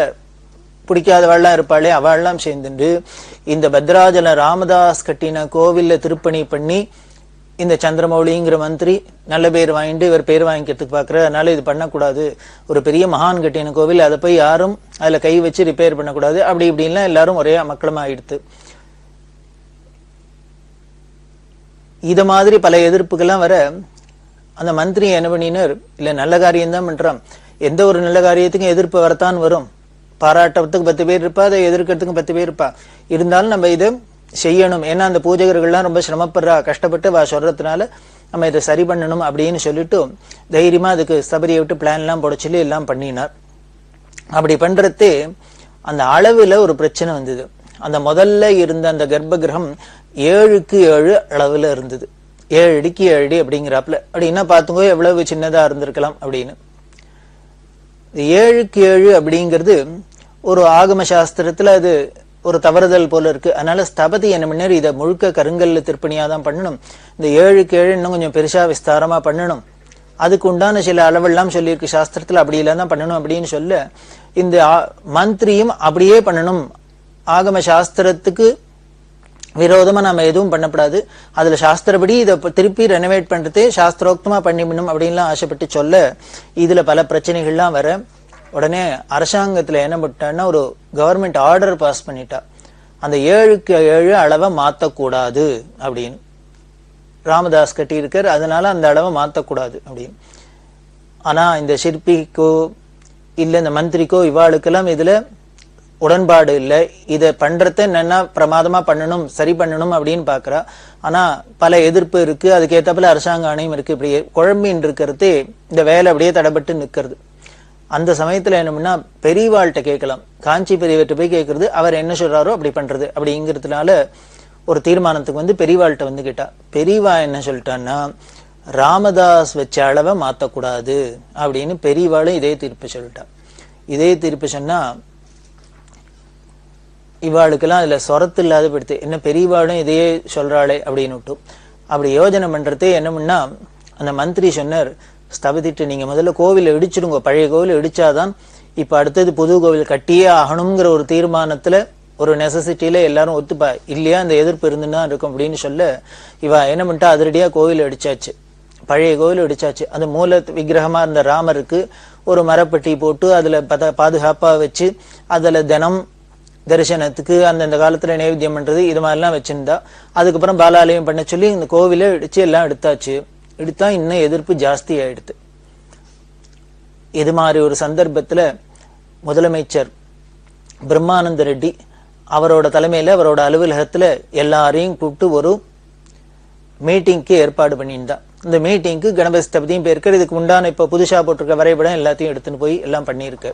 பிடிக்காதவாள்லாம் இருப்பாளே, அவள்லாம் சேர்ந்துட்டு இந்த பத்ராஜல ராமதாஸ் கட்டின கோவில்ல திருப்பணி பண்ணி இந்த சந்திரமௌலிங்கிற மந்திரி நல்ல பேர் வாங்கிட்டு இவர் பேர் வாங்கிக்கிறதுக்கு பாக்குற, அதனால இது பண்ணக்கூடாது, ஒரு பெரிய மகான் கட்டின கோவில், அதை போய் யாரும் அதுல கை வச்சு ரிப்பேர் பண்ணக்கூடாது, அப்படி இப்படின்லாம் எல்லாரும் ஒரே மக்களமா ஆயிடுத்து. இத மாதிரி பல எதிர்ப்புகள்லாம் வர அந்த மந்திரி என்ன பண்ணினார், இல்ல நல்ல காரியம் தான் பண்றான், எந்த ஒரு நல்ல காரியத்துக்கும் எதிர்ப்பு வரத்தான் வரும், பாராட்டத்துக்கு 10 பேர் இருப்பா, அதை எதிர்க்கிறதுக்கு 10 பேர் இருப்பா, இருந்தாலும் நம்ம இதை செய்யணும், ஏன்னா அந்த பூஜகர்கள்லாம் ரொம்ப சிரமப்படுறா, கஷ்டப்பட்டு வா சொல்றதுனால நம்ம இதை சரி பண்ணணும் அப்படின்னு சொல்லிட்டு தைரியமா அதுக்கு ஸ்தபதியை விட்டு பிளான் எல்லாம் போட சொல்லி எல்லாம் பண்ணினார். அப்படி பண்றதே அந்த அளவுல ஒரு பிரச்சனை வந்தது. அந்த முதல்ல இருந்த அந்த கர்ப்ப கிரகம் 7க்கு 7 அளவுல இருந்தது. 7 அடிக்கு 7 அடி அப்படிங்கிறாப்புல. அப்படின்னா பாத்துக்கோ எவ்வளவு சின்னதா இருந்திருக்கலாம் அப்படின்னு. 7க்கு 7 அப்படிங்கிறது ஒரு ஆகம சாஸ்திரத்துல அது ஒரு தவறுதல் போல இருக்கு. அதனால ஸ்தபதி என்ன பண்ணாரு, இதை முழுக்க கருங்கல்ல திருப்பணியாதான் பண்ணணும், இந்த 7க்கு 7 இன்னும் கொஞ்சம் பெருசா விஸ்தாரமா பண்ணணும், அதுக்கு உண்டான சில அளவெல்லாம் சொல்லியிருக்கு சாஸ்திரத்துல, அப்படி இல்லாதான் பண்ணணும் அப்படின்னு சொல்ல இந்த மந்திரியும் அப்படியே பண்ணணும், ஆகம சாஸ்திரத்துக்கு விரோதமா நாம எதுவும் பண்ணப்படாது, அதுல சாஸ்திரப்படி இதை திருப்பி ரெனோவேட் பண்றதே சாஸ்திரோக்தமா பண்ணிவிடணும் அப்படின்லாம் ஆசைப்பட்டு சொல்ல இதுல பல பிரச்சனைகள்லாம் வர உடனே அரசாங்கத்துல என்ன பண்ணிட்டான்னா ஒரு கவர்மெண்ட் ஆர்டர் பாஸ் பண்ணிட்டா, அந்த 7க்கு 7 அளவை மாத்தக்கூடாது அப்படின்னு. ராமதாஸ் கட்டியிருக்கார், அதனால அந்த அளவை மாத்தக்கூடாது அப்படின்னு. ஆனா இந்த சிற்பிக்கோ இல்ல இந்த மந்திரிக்கோ இவாளுக்கெல்லாம் இதுல உடன்பாடு இல்லை. இதை பண்றத என்னன்னா பிரமாதமா பண்ணணும், சரி பண்ணணும் அப்படின்னு பாக்குறா. ஆனா பல எதிர்ப்பு இருக்கு, அதுக்கேற்றப்பல அரசாங்க ஆணையம் இருக்கு. இப்படி குழம்பின்னு இருக்கிறது, இந்த வேலை அப்படியே தடைபட்டு நிக்கிறது. அந்த சமயத்துல என்னன்னா பெரியவாள்கிட்ட கேட்கலாம், காஞ்சி பெரியவர்கிட்ட போய் கேட்கறது, அவர் என்ன சொல்றாரோ அப்படி பண்றது அப்படிங்கிறதுனால ஒரு தீர்மானத்துக்கு வந்து பெரியவாள்கிட்ட வந்து கேட்டா. பெரியவா என்ன சொல்லிட்டான்னா, ராமதாஸ் வச்ச அளவை மாத்தக்கூடாது அப்படின்னு பெரியவாளும் இதே தீர்ப்பு சொல்லிட்டா. இதே தீர்ப்பு சொன்னா இவாளுக்கெல்லாம் அதுல சொரத்து இல்லாத படுத்து, என்ன பெரியவாளும் இதையே சொல்றாளே அப்படின்னு விட்டு அப்படி யோஜனை பண்றதே என்னமுன்னா, அந்த மந்திரி சொன்னார், ஸ்தபதிட்டு நீங்க முதல்ல கோவிலை இடிச்சிடுங்க, பழைய கோவிலை இடிச்சாதான் இப்ப அடுத்தது புது கோவில் கட்டியே ஆகணுங்கிற ஒரு தீர்மானத்துல ஒரு நெசசிட்டியில எல்லாரும் ஒத்துப்பா, இல்லையா அந்த எதிர்ப்பு இருந்துதான் இருக்கும் அப்படின்னு சொல்ல இவ என்ன பண்ணிட்டா, அதிரடியா கோவில் இடிச்சாச்சு, பழைய கோவில் இடிச்சாச்சு. அந்த மூல விக்கிரகமா இருந்த ராமருக்கு ஒரு மரப்பெட்டி போட்டு அதுல பாதுகாப்பா வச்சு அதுல தினம் தரிசனத்துக்கு அந்தந்த காலத்துல நைவேத்தியம் பண்றது இது மாதிரிலாம் வச்சிருந்தா. அதுக்கப்புறம் பாலாலயம் பண்ண சொல்லி இந்த கோவிலை இடிச்சு எல்லாம் எடுத்தாச்சு. எடுத்தா இன்னும் எதிர்ப்பு ஜாஸ்தி ஆயிடுது. இது மாதிரி ஒரு சந்தர்ப்பத்துல முதலமைச்சர் பிரம்மானந்த ரெட்டி அவரோட தலைமையில அவரோட அலுவலகத்துல எல்லாரையும் கூப்பிட்டு ஒரு மீட்டிங்க்கு ஏற்பாடு பண்ணியிருந்தா. இந்த மீட்டிங்க்கு கணபதி ஸ்தபதியும் பேருக்கு, இதுக்கு உண்டான இப்ப புதுசா போட்டிருக்க வரைபடம் எல்லாத்தையும் எடுத்துன்னு போய் எல்லாம் பண்ணியிருக்கு.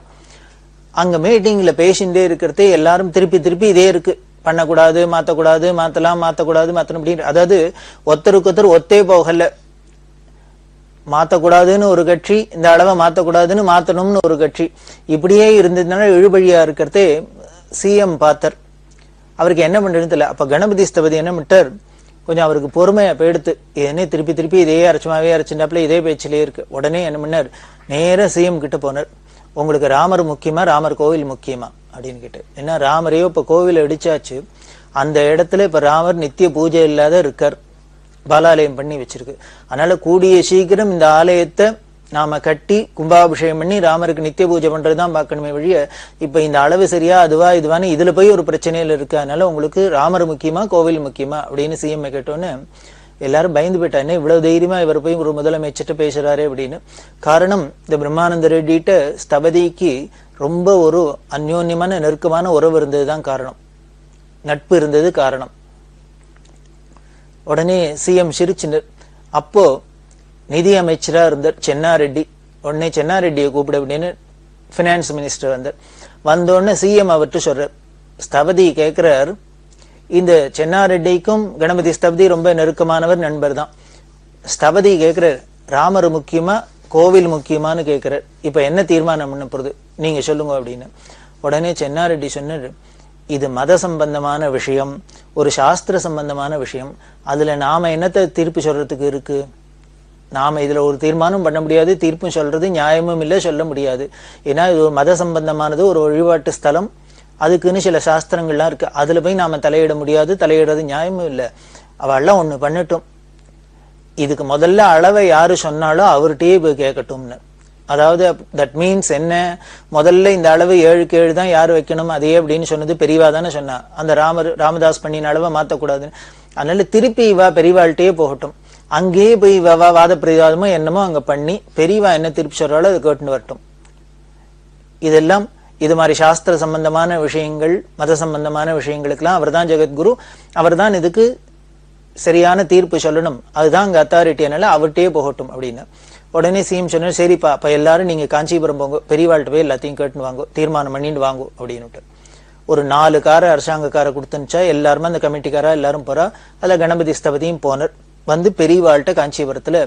அங்க மீட்டிங்ல பேசிண்டே இருக்கிறதே எல்லாரும் திருப்பி திருப்பி இதே இருக்கு, பண்ணக்கூடாது, மாத்தக்கூடாது, மாத்தலாம், மாத்தக்கூடாது, மாத்தணும் அப்படின்னு. அதாவது ஒருத்தருக்கு ஒருத்தர் ஒத்தே போகல. மாத்தக்கூடாதுன்னு ஒரு கட்சி, இந்த அளவை மாத்தக்கூடாதுன்னு மாத்தணும்னு ஒரு கட்சி, இப்படியே இருந்ததுனால இழுபழியா இருக்கிறதே சிஎம் பார்த்தர். அவருக்கு என்ன பண்றதுன்னு தெரியல. அப்ப கணபதி ஸ்தபதி என்ன பண்ணிட்டார், கொஞ்சம் அவருக்கு பொறுமையா போயிடுத்து, என்ன திருப்பி திருப்பி இதே அரைச்சமாவே அரைச்சுட்டாப்புல இதே பேச்சிலே இருக்கு. உடனே என்ன பண்ணார், நேர சிஎம் கிட்ட போனார், உங்களுக்கு ராமர் முக்கியமா, ராமர் கோவில் முக்கியமா அப்படின்னு கேட்டு. ஏன்னா ராமரையோ இப்ப கோவில் அடிச்சாச்சு, அந்த இடத்துல இப்ப ராமர் நித்திய பூஜை இல்லாத இருக்கார், பாலாலயம் பண்ணி வச்சிருக்கு. அதனால கூடிய சீக்கிரம் இந்த ஆலயத்தை நாம கட்டி கும்பாபிஷேகம் பண்ணி ராமருக்கு நித்திய பூஜை பண்றதுதான் பார்க்கணுமே வழிய, இப்ப இந்த அளவு சரியா அதுவா இதுவான்னு இதுல போய் ஒரு பிரச்சனையில இருக்கு. அதனால உங்களுக்கு ராமர் முக்கியமா கோவில் முக்கியமா அப்படின்னு சிஎம் கேட்டோன்னு எல்லாரும் பயந்து போயிட்டா, என்ன இவ்வளவு தைரியமா இவர் போய் ஒரு முதலமைச்சர்கிட்ட பேசுறாரு அப்படின்னு. காரணம், இந்த பிரம்மானந்த ரெட்டிட்ட ஸ்தபதிக்கு ரொம்ப ஒரு அந்யோன்யமான நெருக்கமான உறவு இருந்ததுதான் காரணம், நட்பு இருந்தது காரணம். உடனே சிஎம் சிரிச்சினர். அப்போ நிதி அமைச்சரா இருந்தார் சென்னாரெட்டி. உடனே சென்னாரெட்டியை கூப்பிட அப்படின்னு பினான்ஸ் மினிஸ்டர் வந்தார். வந்தோடனே சிஎம் அவர்கிட்ட சொல்றார், ஸ்தபதி கேட்கிறார், இந்த சென்னாரெட்டிக்கும் கணபதி ஸ்தபதி ரொம்ப நெருக்கமானவர், நண்பர் தான். ஸ்தபதி கேட்கிறார், ராமர் முக்கியமா கோவில் முக்கியமானு கேட்கிறார், இப்ப என்ன தீர்மானம் பண்ண போறது நீங்க சொல்லுங்க அப்படின்னு. உடனே சென்னாரெட்டி சொன்னார், இது மத சம்பந்தமான விஷயம், ஒரு சாஸ்திர சம்பந்தமான விஷயம், அதுல நாம என்னத்தை தீர்ப்பு சொல்றதுக்கு இருக்கு, நாம இதுல ஒரு தீர்மானம் பண்ண முடியாது, தீர்ப்பும் சொல்றது நியாயமும் இல்லை, சொல்ல முடியாது. ஏன்னா இது ஒரு மத சம்பந்தமானது, ஒரு வழிபாட்டு ஸ்தலம், அதுக்குன்னு சில சாஸ்திரங்கள்லாம் இருக்கு, அதுல போய் நாம தலையிட முடியாது, தலையிடுறது நியாயமும் இல்லை. அவெல்லாம் ஒண்ணு பண்ணட்டும், இதுக்கு முதல்ல அளவை யாரு சொன்னாலோ அவர்கிட்டயே போய் கேட்கட்டும்னு. அதாவது தட் மீன்ஸ் என்ன, முதல்ல இந்த அளவு 7க்கு 7 தான் யாரு வைக்கணும் அதே அப்படின்னு சொன்னது பெரியவா தானே சொன்னா, அந்த ராமதாஸ் பண்ணின அளவை மாத்தக்கூடாதுன்னு. அதனால திருப்பி இவா பெரியவாள்கிட்டயே போகட்டும், அங்கேயே போய் வாத பிரதிவாதமோ என்னமோ அங்க பண்ணி பெரியவா என்ன திருப்பி சொல்றாலோ அதை கேட்டுன்னு வரட்டும். இதெல்லாம் இது மாதிரி சாஸ்திர சம்பந்தமான விஷயங்கள், மத சம்பந்தமான விஷயங்களுக்கெல்லாம் அவர் தான் ஜெகத்குரு, அவர் தான் இதுக்கு சரியான தீர்ப்பு சொல்லணும், அதுதான் அங்க அத்தாரிட்டி, அதனால அவர்கிட்டயே போகட்டும் அப்படின்னு. உடனே சிஎம் சொன்னார், சரிப்பா அப்ப எல்லாரும் நீங்க காஞ்சிபுரம் போங்க, பெரியவாள்கிட்ட போய் எல்லாத்தையும் கேட்டுன்னு வாங்கோ, தீர்மானம் பண்ணிட்டு வாங்கோ அப்படின்னு. ஒரு 4 கார அரசாங்க காரை கொடுத்துச்சா, எல்லாருமே அந்த கமிட்டிக்காரா எல்லாரும் போறா. அதுல கணபதி ஸ்தபதியும் போனர். வந்து பெரியவாள்கிட்ட காஞ்சிபுரத்துல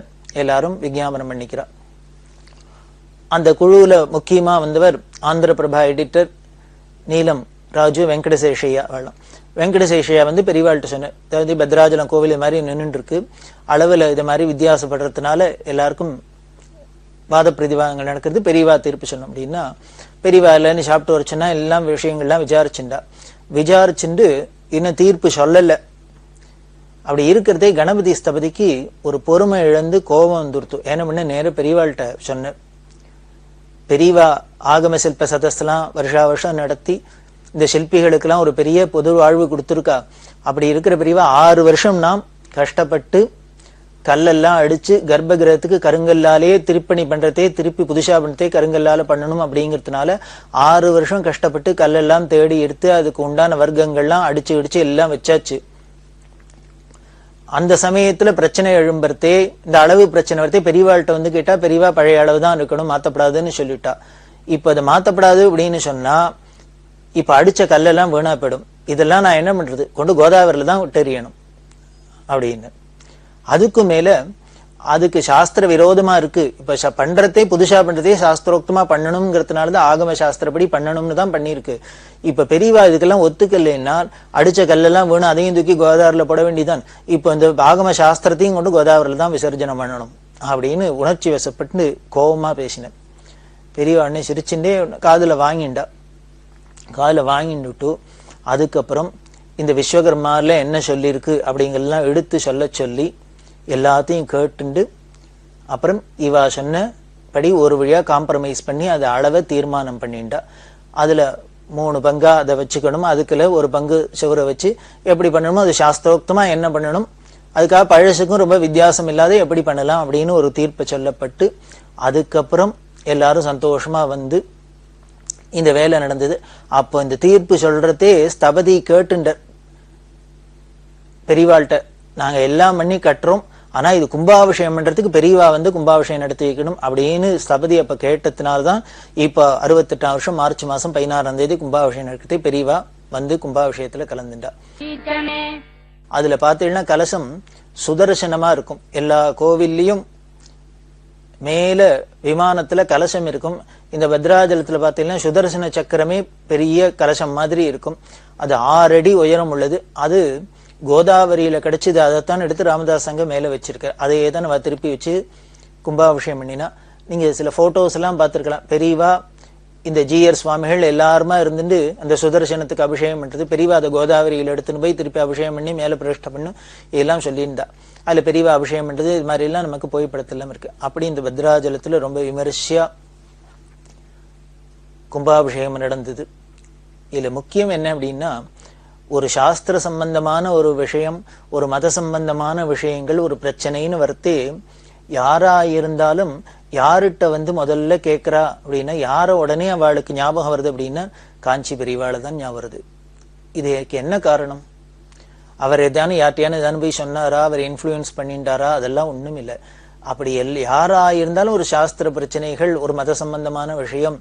எல்லாரும் விஞ்ஞாபனம் பண்ணிக்கிறா. அந்த குழுவுல முக்கியமா வந்தவர் ஆந்திர பிரபா எடிட்டர் நீலம் ராஜு வெங்கடசேஷையா. வெங்கடசேஷையா வந்து பெரியவாள்கிட்ட சொன்னார், அதாவது பத்ராஜலம் கோவில் இது மாதிரி நின்று இருக்கு, அளவுல இது மாதிரி வித்தியாசப்படுறதுனால எல்லாருக்கும் வாத பிரதிவாதங்கள் நடக்கிறது, பெரியவா தீர்ப்பு சொன்னோம் அப்படின்னா. பெரியவா இல்லைன்னு சாப்பிட்டு வரச்சுன்னா எல்லாம் விஷயங்கள்லாம் விசாரிச்சுண்டு இன்னும் தீர்ப்பு சொல்லல. அப்படி இருக்கிறதே கணபதி ஸ்தபதிக்கு ஒரு பொறுமை இழந்து கோபம் வந்துருத்து. ஏன்னா முன்ன நேர பெரியவாள்கிட்ட சொன்ன, பெரியவா ஆகம சில்ப சதஸ்லாம் வருஷா வருஷம் நடத்தி இந்த சிற்பிகளுக்கெல்லாம் ஒரு பெரிய பொது வாழ்வு கொடுத்துருக்கா. அப்படி இருக்கிற பெரியவா 6 வருஷம் நாம் கஷ்டப்பட்டு கல்லெல்லாம் அடிச்சு கர்ப்ப கிரகத்துக்கு கருங்கல்லாலே திருப்பணி பண்றதே, திருப்பி புதுசா பண்றதே கருங்கல்லால பண்ணணும் அப்படிங்கிறதுனால 6 வருஷம் கஷ்டப்பட்டு கல்லெல்லாம் தேடி எடுத்து அதுக்கு உண்டான வர்க்கங்கள்லாம் அடிச்சு எல்லாம் வச்சாச்சு. அந்த சமயத்துல பிரச்சனை எழும்புறதே, இந்த அளவு பிரச்சனை வரதே பெரியவாள்கிட்ட வந்து கேட்டா பெரியவா பழைய அளவு தான் இருக்கணும், மாத்தப்படாதுன்னு சொல்லிட்டா. இப்ப அதை மாத்தப்படாது அப்படின்னு சொன்னா இப்ப அடிச்ச கல்லெல்லாம் வீணா போயிடும். இதெல்லாம் நான் என்ன பண்றது, கொண்டு கோதாவரில தான் விட்டெறியணும் அப்படின்னு. அதுக்கு மேல அதுக்கு சாஸ்திர விரோதமா இருக்கு. இப்ப பண்றதே புதுசா பண்றதே சாஸ்திரோக்தமா பண்ணணுங்கிறதுனாலதான் ஆகம சாஸ்திரப்படி பண்ணணும்னு தான் பண்ணிருக்கு. இப்ப பெரியவா இதுக்கெல்லாம் ஒத்துக்கலைன்னா அடிச்ச கல்லெல்லாம் வேணும், அதையும் தூக்கி கோதாவரில போட வேண்டியதான். இப்ப இந்த ஆகம சாஸ்திரத்தையும் கொண்டு கோதாவரில தான் விசர்ஜனம் பண்ணணும் அப்படின்னு உணர்ச்சி வசப்பட்டு கோபமா பேசினேன். பெரியவா அண்ணே சிரிச்சுட்டே காதுல வாங்கிண்டா. காதுல வாங்கிட்டு அதுக்கப்புறம் இந்த விஸ்வகர்மால என்ன சொல்லியிருக்கு அப்படிங்கறதெல்லாம் எடுத்து சொல்லி எல்லாத்தையும் கேட்டுண்டு அப்புறம் இவா சொன்னபடி ஒரு வழியா காம்ப்ரமைஸ் பண்ணி அதை அளவை தீர்மானம் பண்ணிண்டா. அதுல 3 பங்கா அதை வச்சுக்கணும், அதுக்குள்ள ஒரு பங்கு சுவரை வச்சு எப்படி பண்ணணுமோ அது சாஸ்திரோக்தமா என்ன பண்ணணும், அதுக்காக பழசுக்கும் ரொம்ப வித்தியாசம் இல்லாத எப்படி பண்ணலாம் அப்படின்னு ஒரு தீர்ப்பு சொல்லப்பட்டு அதுக்கப்புறம் எல்லாரும் சந்தோஷமா வந்து இந்த வேலை நடந்தது. அப்போ இந்த தீர்ப்பு சொல்றதே ஸ்தபதி கேட்டுண்டர் பெரியவாள்கிட்ட, நாங்க எல்லாம் பண்ணி கட்டுறோம், ஆனா இது கும்பாபிஷேகம் பண்றதுக்கு பெரியவா வந்து கும்பாபிஷேகம் நடத்தி வைக்கணும் அப்படின்னு ஸ்தபதி அப்ப கேட்டதுனால்தான் இப்ப 68ஆம் வருஷம் மார்ச் மாசம் 16ஆம் தேதி கும்பாபிஷேகம் நடத்தி பெரியவா வந்து கும்பாபிஷேகத்துல கலந்துட்டா. அதுல பாத்தீங்கன்னா கலசம் சுதர்சனமா இருக்கும். எல்லா கோவில்லையும் மேல விமானத்துல கலசம் இருக்கும். இந்த பத்ராஜலத்துல பாத்தீங்கன்னா சுதர்சன சக்கரமே பெரிய கலசம் மாதிரி இருக்கும். அது 6 அடி உயரம் உள்ளது. அது கோதாவரியில கிடைச்சது, அதைத்தான் எடுத்து ராமதாஸ் சங்க மேல வச்சிருக்காரு. அதையே தான் நம்ம திருப்பி வச்சு கும்பாபிஷேகம் பண்ணினா. நீங்க சில போட்டோஸ் எல்லாம் பார்த்திருக்கலாம். பெரியவா இந்த ஜிஆர் சுவாமிகள் எல்லாருமா இருந்துட்டு அந்த சுதர்சனத்துக்கு அபிஷேகம் பண்றது, பெரியவா அதை கோதாவரியில எடுத்துன்னு போய் திருப்பி அபிஷேகம் பண்ணி மேல பிரதிஷ்டை பண்ணும் இதெல்லாம் சொல்லியிருந்தா. அதுல பெரியவா அபிஷேகம் பண்றது இது மாதிரி எல்லாம் நமக்கு புகைப்படத்தெல்லாம் இருக்கு. அப்படி இந்த பத்ராஜலத்துல ரொம்ப விமர்சையா கும்பாபிஷேகம் நடந்தது. இதுல முக்கியம் என்ன அப்படின்னா, ஒரு சாஸ்திர சம்பந்தமான ஒரு விஷயம், ஒரு மத சம்பந்தமான விஷயங்கள், ஒரு பிரச்சனைன்னு வரத்தே யாரா இருந்தாலும் யார்கிட்ட வந்து முதல்ல கேட்கிறா அப்படின்னா, யார உடனே அவளுக்கு ஞாபகம் வருது அப்படின்னா காஞ்சி பெரியவாளை தான் ஞாபகம் வருது. இதுக்கு என்ன காரணம்? அவர் எதானு யார்ட்டையான எதானு போய் சொன்னாரா, அவர் இன்ஃப்ளூயன்ஸ் பண்ணிட்டாரா? அதெல்லாம் ஒண்ணும் இல்லை. அப்படி யாரா இருந்தாலும் ஒரு சாஸ்திர பிரச்சனைகள், ஒரு மத சம்பந்தமான விஷயம்,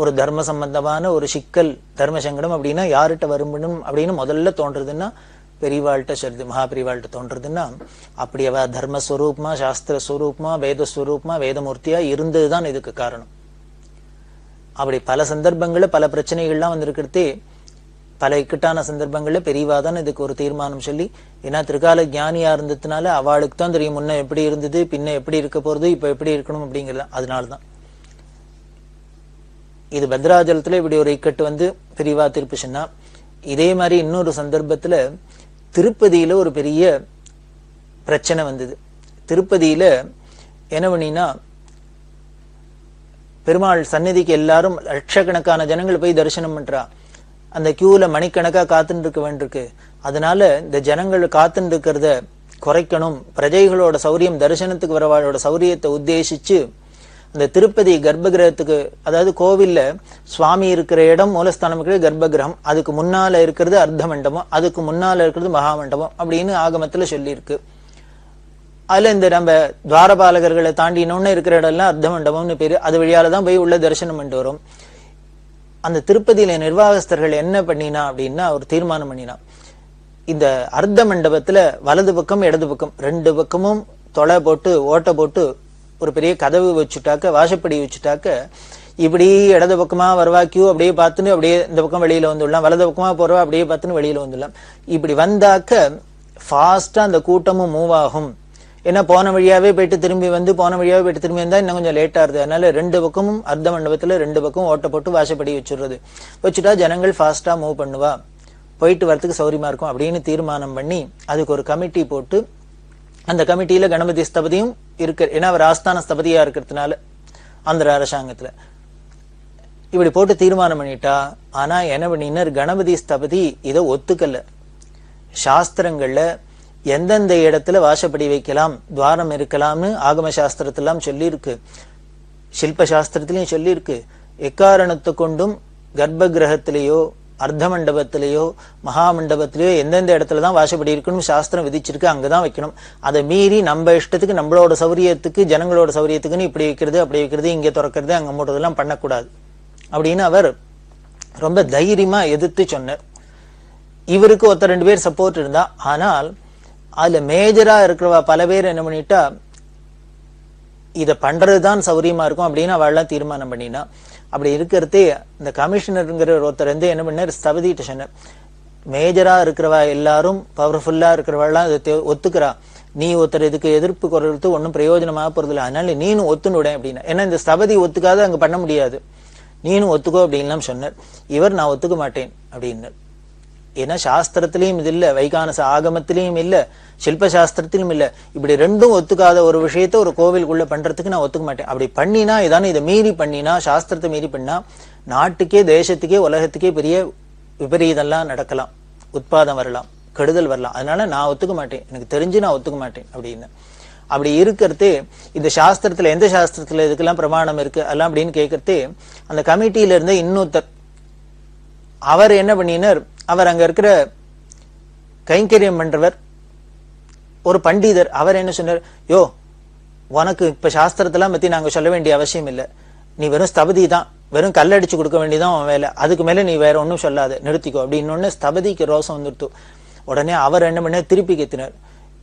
ஒரு தர்ம சம்பந்தமான ஒரு சிக்கல், தர்ம சங்கடம் அப்படின்னா யார்கிட்ட வரும்பணும் அப்படின்னு முதல்ல தோன்றதுன்னா பெரியவாள்கிட்ட சொல்றது, மகா பெரியவாள்கிட்ட தோன்றதுன்னா அப்படி அவ தர்மஸ்வரூபமா, சாஸ்திர ஸ்வரூபமா, வேதஸ்வரூபமா, வேதமூர்த்தியா இருந்ததுதான் இதுக்கு காரணம். அப்படி பல சந்தர்ப்பங்கள்ல பல பிரச்சனைகள்லாம் வந்திருக்கிறதே, பல இக்கட்டான சந்தர்ப்பங்கள்ல பெரியவாதான் இதுக்கு ஒரு தீர்மானம் சொல்லி, ஏன்னா திருக்கால ஞானியா இருந்ததுனால அவளுக்கு தான் தெரியும் முன்ன எப்படி இருந்தது, பின்ன எப்படி இருக்க போறது, இப்ப எப்படி இருக்கணும் அப்படிங்கிறது. அதனால்தான் இது பத்ராஜலத்துல இப்படி ஒரு இக்கட்டு வந்து பெரியவா தீர்ப்பு சொன்னா. இதே மாதிரி இன்னொரு சந்தர்ப்பத்துல திருப்பதியில ஒரு பெரிய பிரச்சனை வந்தது. திருப்பதியில என்ன பண்ணினா, பெருமாள் சந்நிதிக்கு எல்லாரும் லட்சக்கணக்கான ஜனங்கள் போய் தரிசனம் பண்றா. அந்த கியூல மணிக்கணக்கா காத்துட்டு இருக்க வேண்டியிருக்கு. அதனால இந்த ஜனங்கள் காத்துட்டு இருக்கிறத குறைக்கணும், பிரஜைகளோட சௌரியம், தரிசனத்துக்கு வரவாளோட சௌரியத்தை உத்தேசிச்சு அந்த திருப்பதி கர்ப்ப கிரகத்துக்கு, அதாவது கோவில்ல சுவாமி இருக்கிற இடம் மூலஸ்தானம் இருக்கிறது கர்ப்ப கிரகம், அதுக்கு முன்னால இருக்கிறது அர்த்த மண்டபம், அதுக்கு முன்னால இருக்கிறது மகாமண்டபம் அப்படின்னு ஆகமத்துல சொல்லி இருக்கு. அதுல இந்த நம்ம துவாரபாலகர்களை தாண்டினோன்னு இருக்கிற இடம் எல்லாம் அர்த்த மண்டபம்னு பேரு. அது வழியாலதான் போய் உள்ள தரிசனம் பண்ணிட்டு வரும். அந்த திருப்பதியில நிர்வாகஸ்தர்கள் என்ன பண்ணினா அப்படின்னா ஒரு தீர்மானம் பண்ணினா, இந்த அர்த்த மண்டபத்துல வலது பக்கம் இடது பக்கம் 2 பக்கமும் தொலை போட்டு ஓட்டை போட்டு ஒரு பெரிய கதவு வச்சுட்டாக்க, வாசப்படி வச்சுட்டாக்க, இப்படி இடது பக்கமா வருவா கியூ அப்படியே பார்த்துன்னு அப்படியே இந்த பக்கம் வெளியில வந்துடலாம், வலது பக்கமா போறவா அப்படியே பார்த்துன்னு வெளியில வந்துடலாம். இப்படி வந்தாக்க ஃபாஸ்டா அந்த கூட்டமும் மூவ் ஆகும். ஏன்னா போன வழியாவே போயிட்டு திரும்பி வந்து, போன வழியாவே போயிட்டு திரும்பி வந்தா இன்னும் கொஞ்சம் லேட்டா இருது. அதனால 2 பக்கமும் அர்த்த மண்டபத்துல 2 பக்கம் ஓட்ட போட்டு வாசப்படி வச்சுடுறது. வச்சுட்டா ஜனங்கள் ஃபாஸ்டா மூவ் பண்ணுவா, போயிட்டு வரத்துக்கு சௌரியமா இருக்கும் அப்படின்னு தீர்மானம் பண்ணி அதுக்கு ஒரு கமிட்டி போட்டு, அந்த கமிட்டியில கணபதி ஸ்தபதியும் இருக்கு. ஏன்னா அவர் ஆஸ்தான ஸ்தபதியா இருக்கிறதுனால ஆந்திர அரசாங்கத்துல இப்படி போட்டு தீர்மானம் பண்ணிட்டா. ஆனா என்ன பண்ணினார், கணபதி ஸ்தபதி இதை ஒத்துக்கல. சாஸ்திரங்கள்ல எந்தெந்த இடத்துல வாசப்படி வைக்கலாம், துவாரம் இருக்கலாம்னு ஆகம சாஸ்திரத்தெல்லாம் சொல்லி இருக்கு, சில்ப சாஸ்திரத்திலையும் சொல்லி இருக்கு. எக்காரணத்தை கொண்டும் கர்ப்ப கிரகத்திலேயோ அர்த்த மண்டபத்திலேயோ மகா மண்டபத்திலேயோ எந்தெந்த இடத்துலதான் வாசப்படி இருக்குன்னு சாஸ்திரம் விதிச்சிருக்கு, அங்கதான் வைக்கணும். அதை மீறி நம்ம இஷ்டத்துக்கு நம்மளோட சௌரியத்துக்கு ஜனங்களோட சௌரியத்துக்குன்னு இப்படி வைக்கிறது அப்படி வைக்கிறது இங்க திறக்கிறது அங்க மூடுறதெல்லாம் பண்ணக்கூடாது அப்படின்னு அவர் ரொம்ப தைரியமா எதிர்த்து சொன்னார். இவருக்கு ஒருத்தர் 2 பேர் சப்போர்ட் இருந்தா. ஆனால் அதுல மேஜரா இருக்கிறவா பல பேர் என்ன பண்ணிட்டா, இதை பண்றதுதான் சௌரியமா இருக்கும் அப்படின்னு அவள்லாம் தீர்மானம் பண்ணினா. அப்படி இருக்கிறதே இந்த கமிஷனருங்கிற ஒருத்தர் வந்து என்ன பண்ணார், ஸ்தபதிட்ட சொன்னார், மேஜரா இருக்கிறவா எல்லாரும் பவர்ஃபுல்லா இருக்கிறவாள்லாம் இதை ஒத்துக்கிறா, நீ ஒருத்தர் இதுக்கு எதிர்ப்பு குரலுக்கு ஒன்றும் பிரயோஜனமாக போறது இல்லை, அதனால நீனும் ஒத்துனுட அப்படின்னா. ஏன்னா இந்த ஸ்தபதி ஒத்துக்காத அங்க பண்ண முடியாது, நீனும் ஒத்துக்கோ அப்படின்லாம் சொன்னார். இவர் நான் ஒத்துக்க மாட்டேன் அப்படின்னார். ஏன்னா சாஸ்திரத்திலையும் இது இல்ல, வைகானச ஆகமத்திலையும் இல்ல, சில்ப சாஸ்திரத்திலும் இல்ல. இப்படி ரெண்டும் ஒத்துக்காத ஒரு விஷயத்த ஒரு கோவிலுக்குள்ள பண்றதுக்கு நான் ஒத்துக்க மாட்டேன். அப்படி பண்ணினா இதானே, இதை மீறி பண்ணினா, சாஸ்திரத்தை மீறி பண்ணா நாட்டுக்கே தேசத்துக்கே உலகத்துக்கே பெரிய விபரீதம்லாம் நடக்கலாம், உட்பாதம் வரலாம், கெடுதல் வரலாம். அதனால நான் ஒத்துக்க மாட்டேன், எனக்கு தெரிஞ்சு நான் ஒத்துக்க மாட்டேன் அப்படின்னு. அப்படி இருக்கிறதே இந்த சாஸ்திரத்துல எந்த சாஸ்திரத்துல இதுக்கெல்லாம் பிரமாணம் இருக்கு எல்லாம் அப்படின்னு கேட்கறதே அந்த கமிட்டியில இருந்த இன்னொருத்தர் அவர் என்ன பண்ணினார், அவர் அங்க இருக்கிற கைங்கரியம் பண்றவர் ஒரு பண்டிதர், அவர் என்ன சொன்னார், யோ உனக்கு இப்ப சாஸ்திரத்தெல்லாம் பத்தி நாங்க சொல்ல வேண்டிய அவசியம் இல்லை, நீ வெறும் ஸ்தபதி தான், வெறும் கல்லடிச்சு கொடுக்க வேண்டியதான் உன் வேலை, அதுக்கு மேல நீ வேற ஒன்னும் சொல்லாது, நிறுத்திக்கோ அப்படின்னு. ஸ்தபதிக்கு ரோசம் வந்துடுத்து. உடனே அவர் என்ன பண்ண, திருப்பி கேத்தினார்,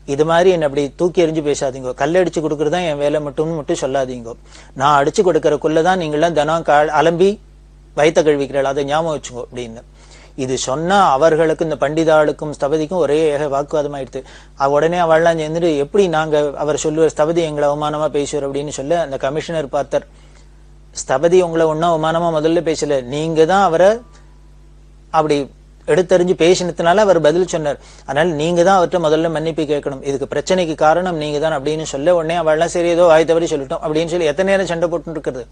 இது மாதிரி என்ன அப்படி தூக்கி எறிஞ்சு பேசாதீங்க, கல்லடிச்சு கொடுக்கறதுதான் என் வேலை மட்டும் சொல்லாதீங்க, நான் அடிச்சு கொடுக்கறக்குள்ளதான் நீங்களாம் தினம் அலம்பி வயிற்ற கழுவிக்கிறீர்கள், அதை ஞாபகம் வச்சுக்கோ அப்படின்னு. இது சொன்னா அவர்களுக்கு இந்த பண்டிதாளுக்கும் ஸ்தபதிக்கும் ஒரே வாக்குவாதம் ஆயிடுது. உடனே அவள்லாம் சேர்ந்துட்டு எப்படி நாங்க அவர் சொல்லுவார் ஸ்தபதி எங்களை அவமானமா பேசுவார் அப்படின்னு சொல்ல அந்த கமிஷனர் பார்த்தார், ஸ்தபதி உங்களை ஒன்னும் அவமானமா முதல்ல பேசல, நீங்க தான் அவரை அப்படி எடுத்தறிஞ்சு பேசினதுனால அவர் பதில் சொன்னார், அதனால நீங்க தான் அவர்கிட்ட முதல்ல மன்னிப்பு கேட்கணும், இதுக்கு பிரச்சனைக்கு காரணம் நீங்க தான் அப்படின்னு சொல்ல உடனே அவள்லாம் சரி ஏதோ வாய் தவறி சொல்லிட்டோம் அப்படின்னு சொல்லி எத்தனை நேரம் சண்டை போட்டு இருக்கிறது.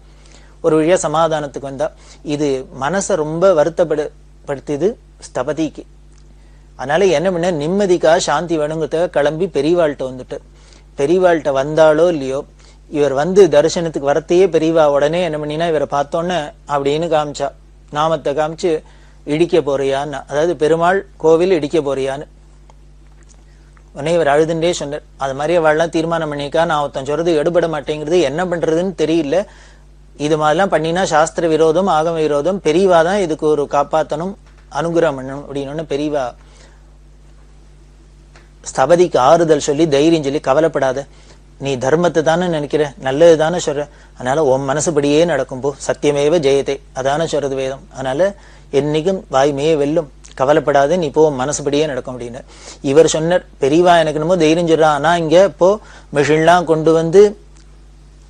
ஒரு வழியா சமாதானத்துக்கு வந்தா. இது மனசை ரொம்ப வருத்தப்படுத்தியது ஸ்தபதிக்கு. அதனால என்ன பண்ண, நிம்மதிக்காக சாந்தி வேணுங்கிறதுக்காக கிளம்பி பெரியவாள்கிட்ட வந்துட்டு, பெரியவாள்கிட்ட வந்தாலோ இல்லையோ இவர் வந்து தரிசனத்துக்கு வரத்தையே பெரியவா உடனே என்ன பண்ணினா இவரை பார்த்தோன்னே அப்படின்னு காமிச்சா, நாமத்தை காமிச்சு இடிக்க போறியான்னு, அதாவது பெருமாள் கோவில் இடிக்க போறியான்னு. உடனே இவர் அழுதுண்டே சொன்னார். அது மாதிரி அவள்லாம் தீர்மானம் பண்ணிக்கா, நான் ஒருத்தன் சொல்றது எடுபட மாட்டேங்கிறது, என்ன பண்றதுன்னு தெரியல, இது மாதிரிலாம் பண்ணினா சாஸ்திர விரோதம் ஆகம விரோதம், பெரியவா தான் இதுக்கு ஒரு காப்பாத்தணும் அனுகிரகம் பண்ணணும் அப்படின்னு பெரியவா ஸ்தபதிக்கு ஆறுதல் சொல்லி தைரியம் சொல்லி, கவலைப்படாத, நீ தர்மத்தை தானே நினைக்கிற, நல்லது தானே சொல்ற, அதனால உன் மனசுபடியே நடக்கும் போ, சத்தியமேவ ஜெயத்தை அதானே சொல்றது வேதம், அதனால என்னைக்கும் வாய்மையே வெல்லும், கவலைப்படாத, நீ போ மனசுபடியே நடக்கும் அப்படின்னு இவர் சொன்னார். பெரியவா எனக்கு என்னமோ தைரியம் சொல்றான், ஆனா இங்க இப்போ மிஷின்லாம் கொண்டு வந்து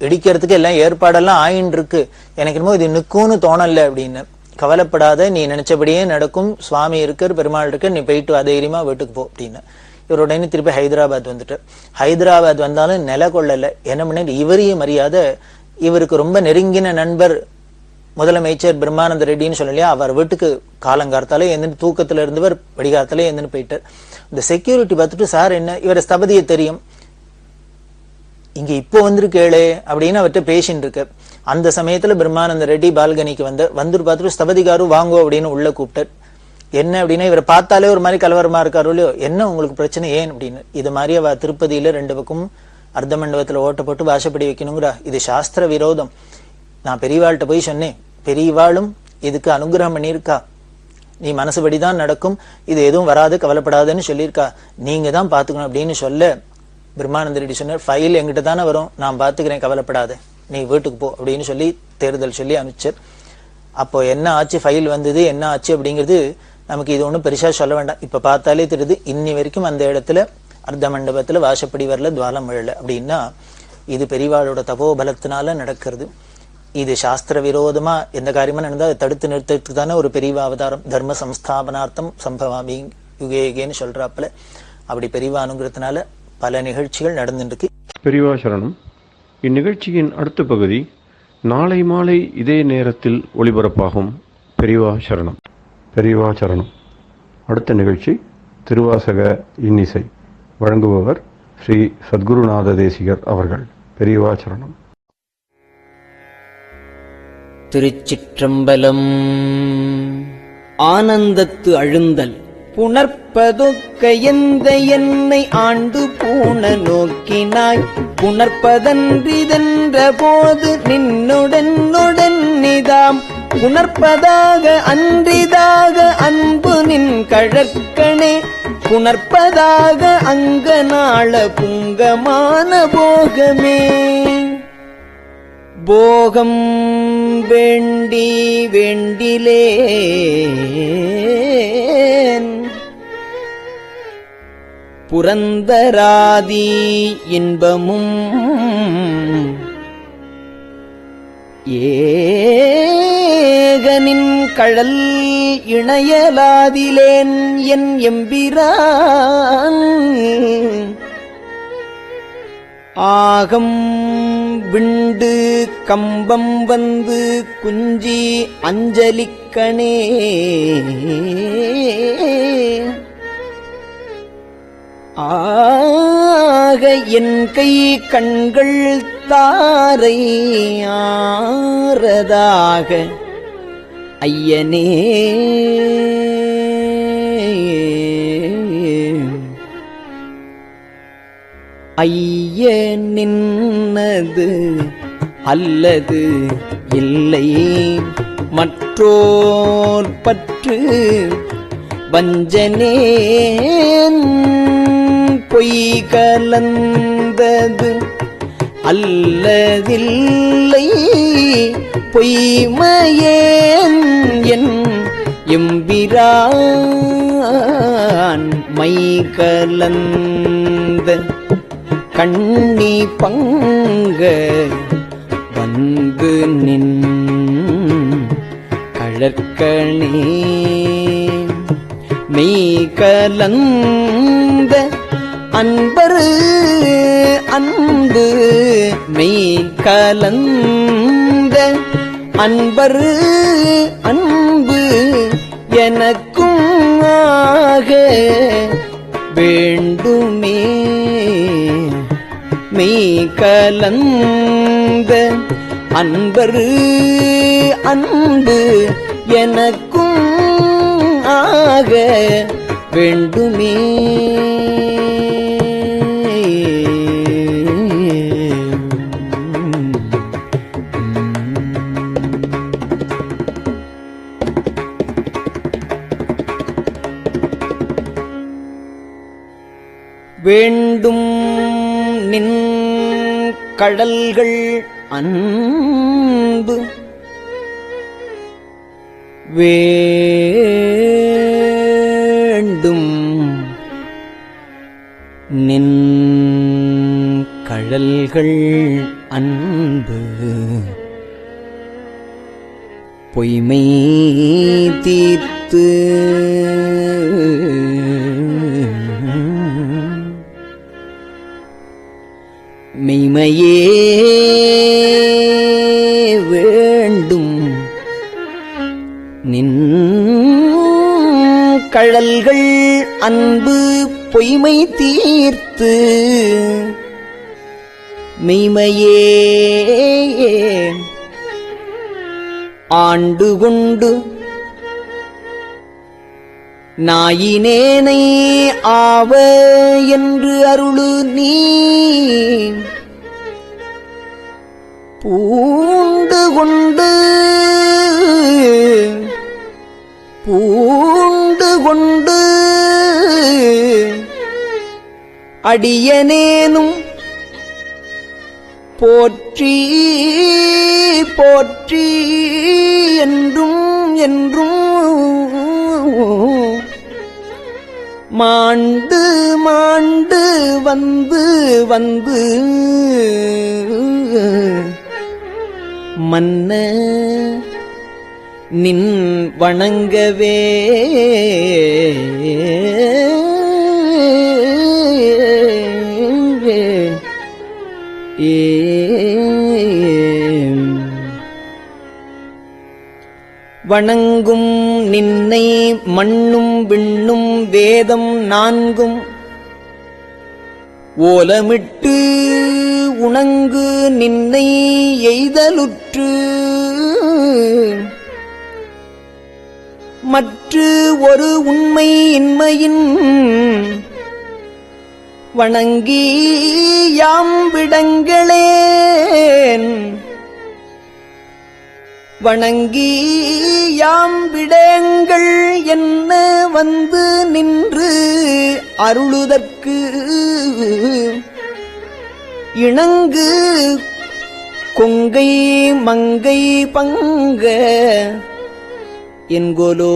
இடிக்கிறதுக்கு எல்லாம் ஏற்பாடெல்லாம் ஆயின்னு இருக்கு, எனக்கு என்னமோ இது நிற்கும்னு தோணல அப்படின்னு. கவலைப்படாத, நீ நினைச்சபடியே நடக்கும், சுவாமி இருக்கார், பெருமாள் இருக்கார், நீ போயிட்டு தைரியமா வீட்டுக்கு போ அப்படின்னு. இவர் உடனே திருப்பி ஹைதராபாத் வந்துட்டு, ஹைதராபாத் வந்தாலும் நில கொள்ளல, என்ன பண்ண இவரையும் மரியாதை, இவருக்கு ரொம்ப நெருங்கின நண்பர் முதலமைச்சர் பிரம்மானந்த ரெட்டின்னு சொல்லலையா, அவர் வீட்டுக்கு காலங்காலத்தாலே எந்தின்னு தூக்கத்துல இருந்தவர் வடிகாலத்தாலே எந்தின்னு போயிட்டார். இந்த செக்யூரிட்டி பார்த்துட்டு, சார் என்ன இவர ஸ்தபதியை தெரியும், இங்க இப்போ வந்திருக்கேளே அப்படின்னு அவர்கிட்ட பேசின்னு இருக்க. அந்த சமயத்துல பிரம்மானந்த ரெட்டி பால்கனிக்கு வந்துட்டு பார்த்துட்டு ஸ்தபதிகாரு வாங்கோ அப்படின்னு உள்ள கூப்பிட்டார். என்ன அப்படின்னா, இவரை பார்த்தாலே ஒரு மாதிரி கலவரமா இருக்காரு இல்லையோ, என்ன உங்களுக்கு பிரச்சனை ஏன் அப்படின்னு. இது மாதிரி அவ திருப்பதியில 2 பக்கம் அர்த்த மண்டபத்துல ஓட்ட போட்டு வாசப்படி வைக்கணுங்கிறா, இது சாஸ்திர விரோதம். நான் பெரியவாள்கிட்ட போய் சொன்னேன், பெரியவாளும் இதுக்கு அனுகிரகம் பண்ணியிருக்கா, நீ மனசுபடிதான் நடக்கும், இது எதுவும் வராது கவலைப்படாதுன்னு சொல்லியிருக்கா, நீங்க தான் பாத்துக்கணும் அப்படின்னு சொல்ல பிரம்மானந்த ரெட்டி சொன்னார், ஃபைல் எங்கிட்ட தானே வரும், நான் பாத்துக்கிறேன், கவலைப்படாத, நீ வீட்டுக்கு போ அப்படின்னு சொல்லி தேர்தல் சொல்லி அனுப்பிச்சார். அப்போ என்ன ஆச்சு, ஃபைல் வந்தது என்ன ஆச்சு அப்படிங்கிறது நமக்கு இது ஒன்றும் பெருசா சொல்ல வேண்டாம், இப்ப பார்த்தாலே தெரியுது. இன்னி வரைக்கும் அந்த இடத்துல அர்த்த மண்டபத்துல வாசப்படி வரல, துவாரம் விழல அப்படின்னா இது பெரியவாளோட தபோபலத்தினால நடக்கிறது. இது சாஸ்திர விரோதமா எந்த காரியமா நடந்தா அதை தடுத்து நிறுத்தத்துக்கு தானே ஒரு பெரியவா அவதாரம், தர்ம சம்ஸ்தாபனார்த்தம் சம்பவாமி யுகேகேன்னு சொல்றாப்புல. அப்படி பெரியவா அனுகிரகத்தினால பல நிகழ்ச்சிகள் நடந்துருக்கு. பெரியவா சரணம். இந்நிகழ்ச்சியின் அடுத்த பகுதி நாளை மாலை இதே நேரத்தில் ஒளிபரப்பாகும். பெரியவா சரணம். பெரியவா சரணம். அடுத்த நிகழ்ச்சி திருவாசக இன்னிசை. வழங்குபவர் ஸ்ரீ சத்குருநாத தேசிகர் அவர்கள். பெரியவா சரணம். திருச்சிற்றம்பலம். ஆனந்தத்து அழுந்தல். புணர்ப்பதொக்க எந்த என்னை ஆண்டு பூண நோக்கினாய், புணர்ப்பதன்றிதென்ற போது நின்னுடன் நிதாம், புணர்ப்பதாக அன்றிதாக அன்பு நின் கழற்கணே, புணர்ப்பதாக அங்க நாள புங்கமான போகமே. போகம் வேண்டி வேண்டிலேன், புரந்தராதி இன்பமும் ஏகனின் கழல் இணையலாதிலேன் என் எம்பிரான். ஆகம் விண்டு கம்பம் வந்து குஞ்சி அஞ்சலிக்கணே, ஆக என் கை கண்கள் தாரை ஆரதாக ஐயனே. ஐயனின்னது அல்லது இல்லை மற்றோர் பற்று வஞ்சனேன், பொய் கலந்தது அல்லதில்லை பொய்மையேன் என் எம்பிரான். மை கலந்த கண்ணி பங்க வந்து நின் கழற்கணே, மெய் கலந்த அன்பரு அன்பு, மெய் கலந்த அன்பரு அன்பு எனக்கும் ஆக வேண்டுமே. மெய் கலந்த அன்பரு அன்பு எனக்கும் ஆக வேண்டுமே. வேண்டும் நின் கடல்கள் அன்பு, வேண்டும் நின் கடல்கள் அன்பு, பொய்மை தீர்த்து மெய்மையே வேண்டும். நின் கழல்கள் அன்பு பொய்மை தீர்த்து மெய்மையே ஆண்டு கொண்டு நாயினேனை ஆவ என்று அருளு நீ. பூண்டு கொண்டு பூண்டு கொண்டு அடியனேனும் போற்றி போற்றி என்றும் என்றும் மாண்டு மாண்டு வந்து வந்து மன்ன நின் வணங்கவே. ஏ வணங்கும் நின்னை மண்ணும் விண்ணும் வேதம் நான்கும் ஓலமிட்டு உணங்கு நின்னை எய்தலுற்று மற்று ஒரு உண்மை இன்மையின் வணங்கி யாம் விடங்களேன் வணங்கி யாம் விடங்கள் என்ன வந்து நின்று அருளுதற்கு இணங்கு கொங்கை மங்கை பங்க என்கொலோ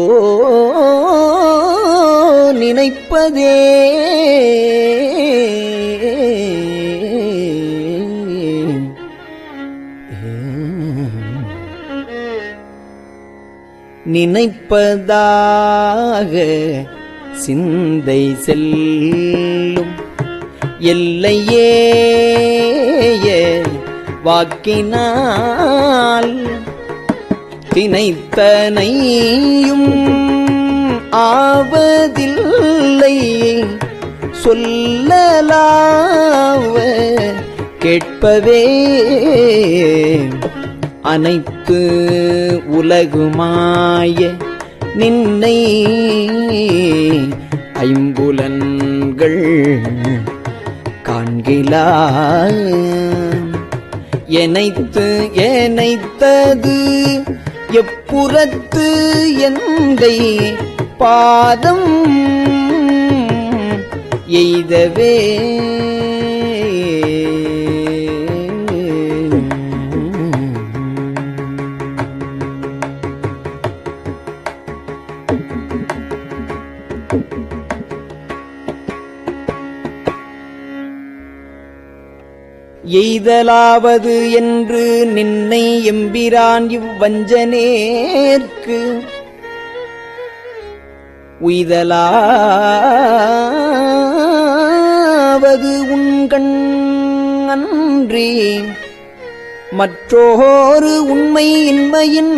நினைப்பதே நினைப்பதாக சிந்தை செல்லும் எல்லையே வாக்கினால் தினைத்தனையும் ஆவதில்லை சொல்லலாவ கேட்பவே அனைத்து உலகுமாய நின்னை ஐம்புலன்கள் காண்கிலா எனைத்து ஏனைத்தது எப்புறத்து எந்தை பாதம் எய்தவே எய்தலாவது என்று நின்னை எம்பிரான் இவ்வஞ்சனேற்கு உய்தலாவது உண்கண் அன்றி மற்றோரு உண்மை இன்மையின்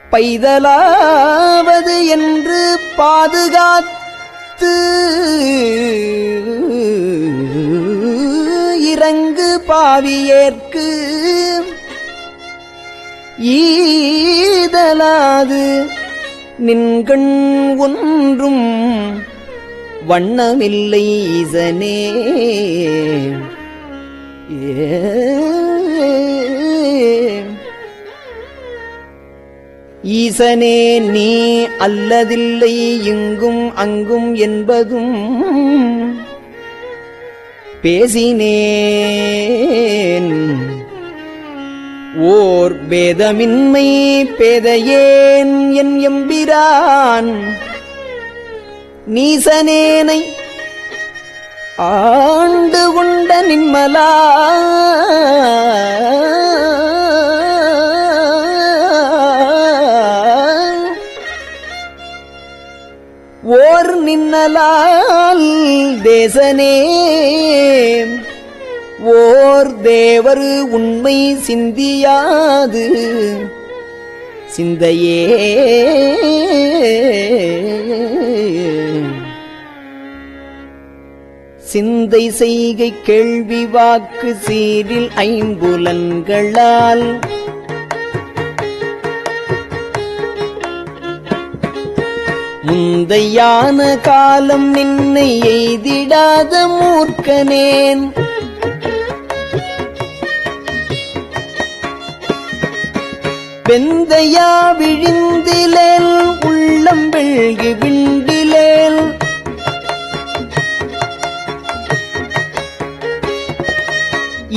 பைதலாவது என்று பாதுகாத்து இறங்கு பாவியேற்கு ஈதலாது நின்கண் ஒன்றும் வண்ணமில்லை ஈசனே ஈசனே நீ அல்லதில்லை இங்கும் அங்கும் என்பதும் பேசினேன் ஓர் பேதமின்மை பேதையேன் என் எம்பிரான் நீசனேனை ஆண்டு கொண்ட நின்மலா ஓர் நின்னலால் தேசனே ஓர் தேவர் உண்மை சிந்தியாது சிந்தையே சிந்தை செய்கை கேள்வி வாக்கு சீரில் ஐம்புலன்களால் முந்தையான காலம் நின்னை எய்திடாத மூர்க்கனேன் வெந்தையா விழிந்திலேல் உள்ளம் வெள்கி விண்டிலேல்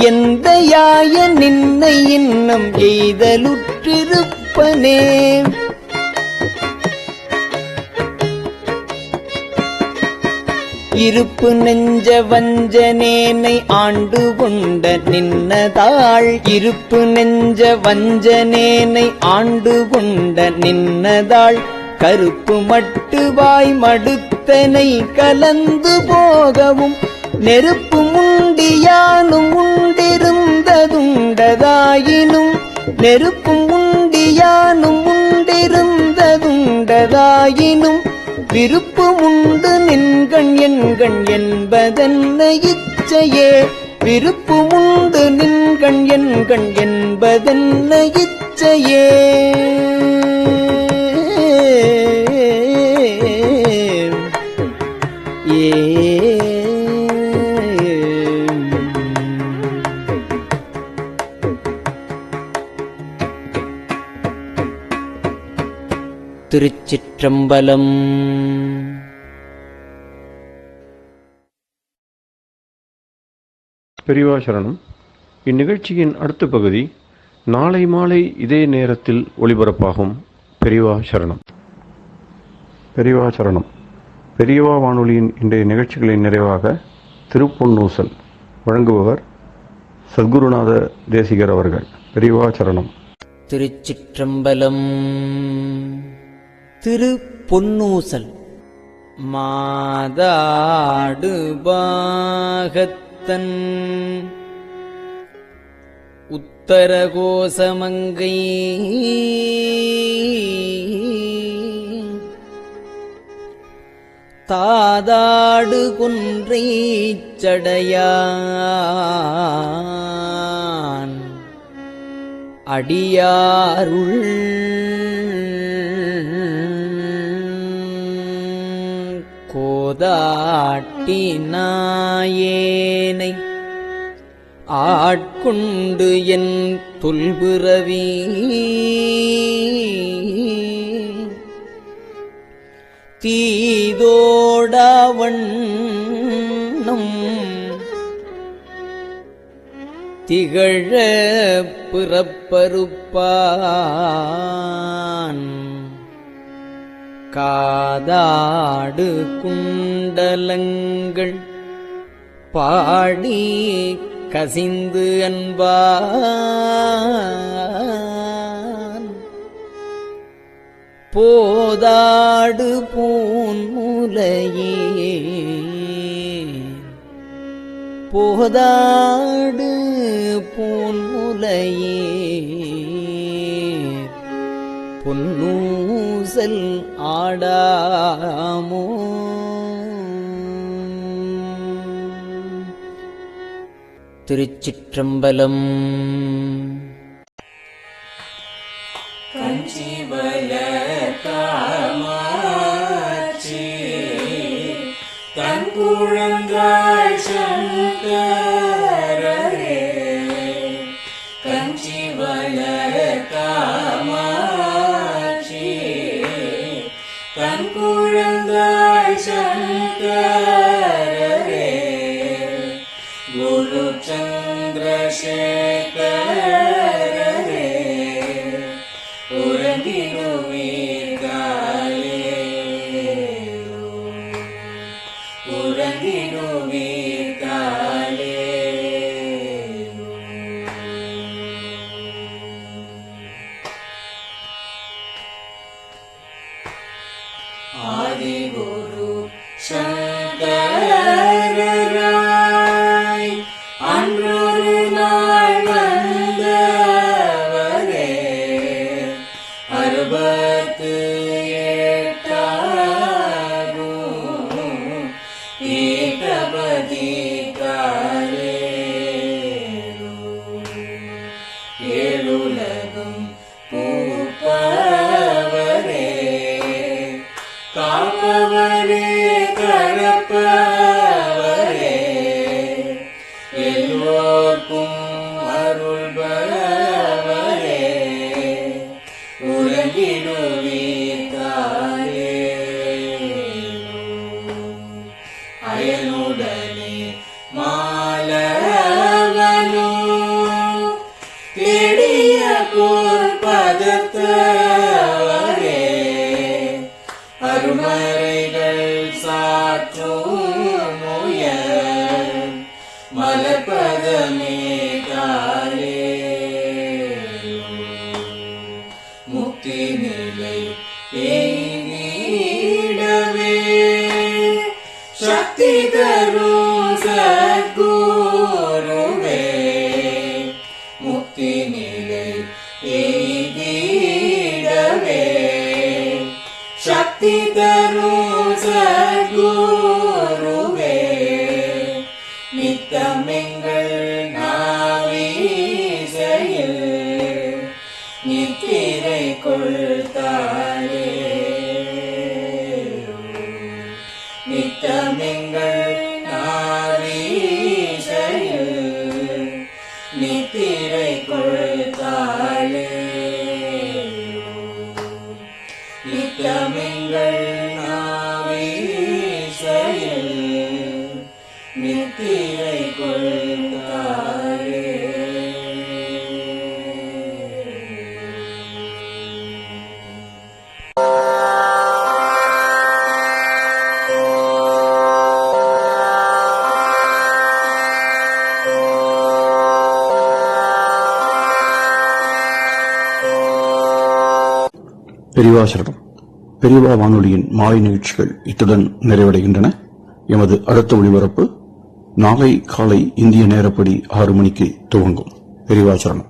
எந்தையாய நின்னை இன்னம் எய்தலுற்றிருப்பனே இருப்பு நெஞ்ச வஞ்சனேனை ஆண்டு கொண்ட நின்னதாள் இருப்பு நெஞ்ச வஞ்சனேனை ஆண்டு கொண்ட நின்னதாள் கருப்பு மட்டுவாய் மடுத்தனை கலந்து போகவும் நெருப்பு முண்டியானும் உண்டிருந்ததுண்டதாயினும் நெருப்பும் உண்டியானும் உண்டிருந்ததுண்டதாயினும் விருப்பும் உண்டு நின்கண் என்கண் என்பதென்ன இச்சையே. விருப்பும் உண்டு நின்கண் என்கண் என்பதென்ன இச்சையே. திருச்சிற்றம்பலம். பெரியவா சரணம். இந்நிகழ்ச்சியின் அடுத்த பகுதி நாளை மாலை இதே நேரத்தில் ஒளிபரப்பாகும். பெரியவா சரணம். பெரியவா சரணம். பெரியவா வானொலியின் இன்றைய நிகழ்ச்சிகளின் நிறைவாக திருப்பொன்னூசல் வழங்குபவர் சத்குருநாத தேசிகர் அவர்கள். பெரியவா சரணம். திருச்சிற்றம்பலம். திருப்பொன்னூசல். மாதாடு பாகத்தன் உத்தரகோசமங்கை தாதாடு குன்றை சடையான் அடியாருள் கோதாட்டி நாயேனை ஆட்கொண்டு என் தொல்பிறவி தீதோடவண்ணம் திகழ பிறப்பறுப்பான் காதாடு குண்டலங்கள் பாடி கசிந்து அன்பான் போதாடு பூன்முலையே போதாடு பூன்முலையே பொன்னூசல் ஆடாமோ. திருச்சிற்றம்பலம். கஞ்சிவல காமாட்சி தன் குழந்தாள் சங்கரரே. கஞ்சிவல காமாட்சி தன் குழந்தாள் சங்கரரே. குரு சந்திரசேகரரே உறங்கிடுவீர்களே உறங்கிடுவீர்களே. ஆதிகுரு சங்கரராய் அன்றொரு நாள் வந்தவரே. 68 ஏகபதி காலேரு. ஏழுலகும் பூப்பவரே காப்பவரே கரப்பவரே. எல்லோர்க்கும் அருள்பவரே உறங்கிடுவீர்களே. அயனுடனே மாலவனோ தேடிய பொற்பதத்தவரே. அருமறைகள் சாற்றும் முயல் மலர்பதமே காலே. முக்தி நிலை எய்திடவே சக்தி தரும் சத்குருவே. முக்தி நிலை முக்தி தரும் சத்குருவே நித்தமெங்கள் நாவீசையில் நித்திரை கொள்தாரே நித்தமெங்கள் நாவீசையில் நித்திரை கொள்தாளே நித்தமெங்கள் நாவீசையில் நித்திரை கொள்தாளே. பெரியவா சரணம். பெரியவா வானொலியின் மாலை நிகழ்ச்சிகள் இத்துடன் நிறைவடைகின்றன. எமது அடுத்த ஒளிபரப்பு நாளை காலை இந்திய நேரப்படி 6 மணிக்கு துவங்கும். பெரியவா சரணம்.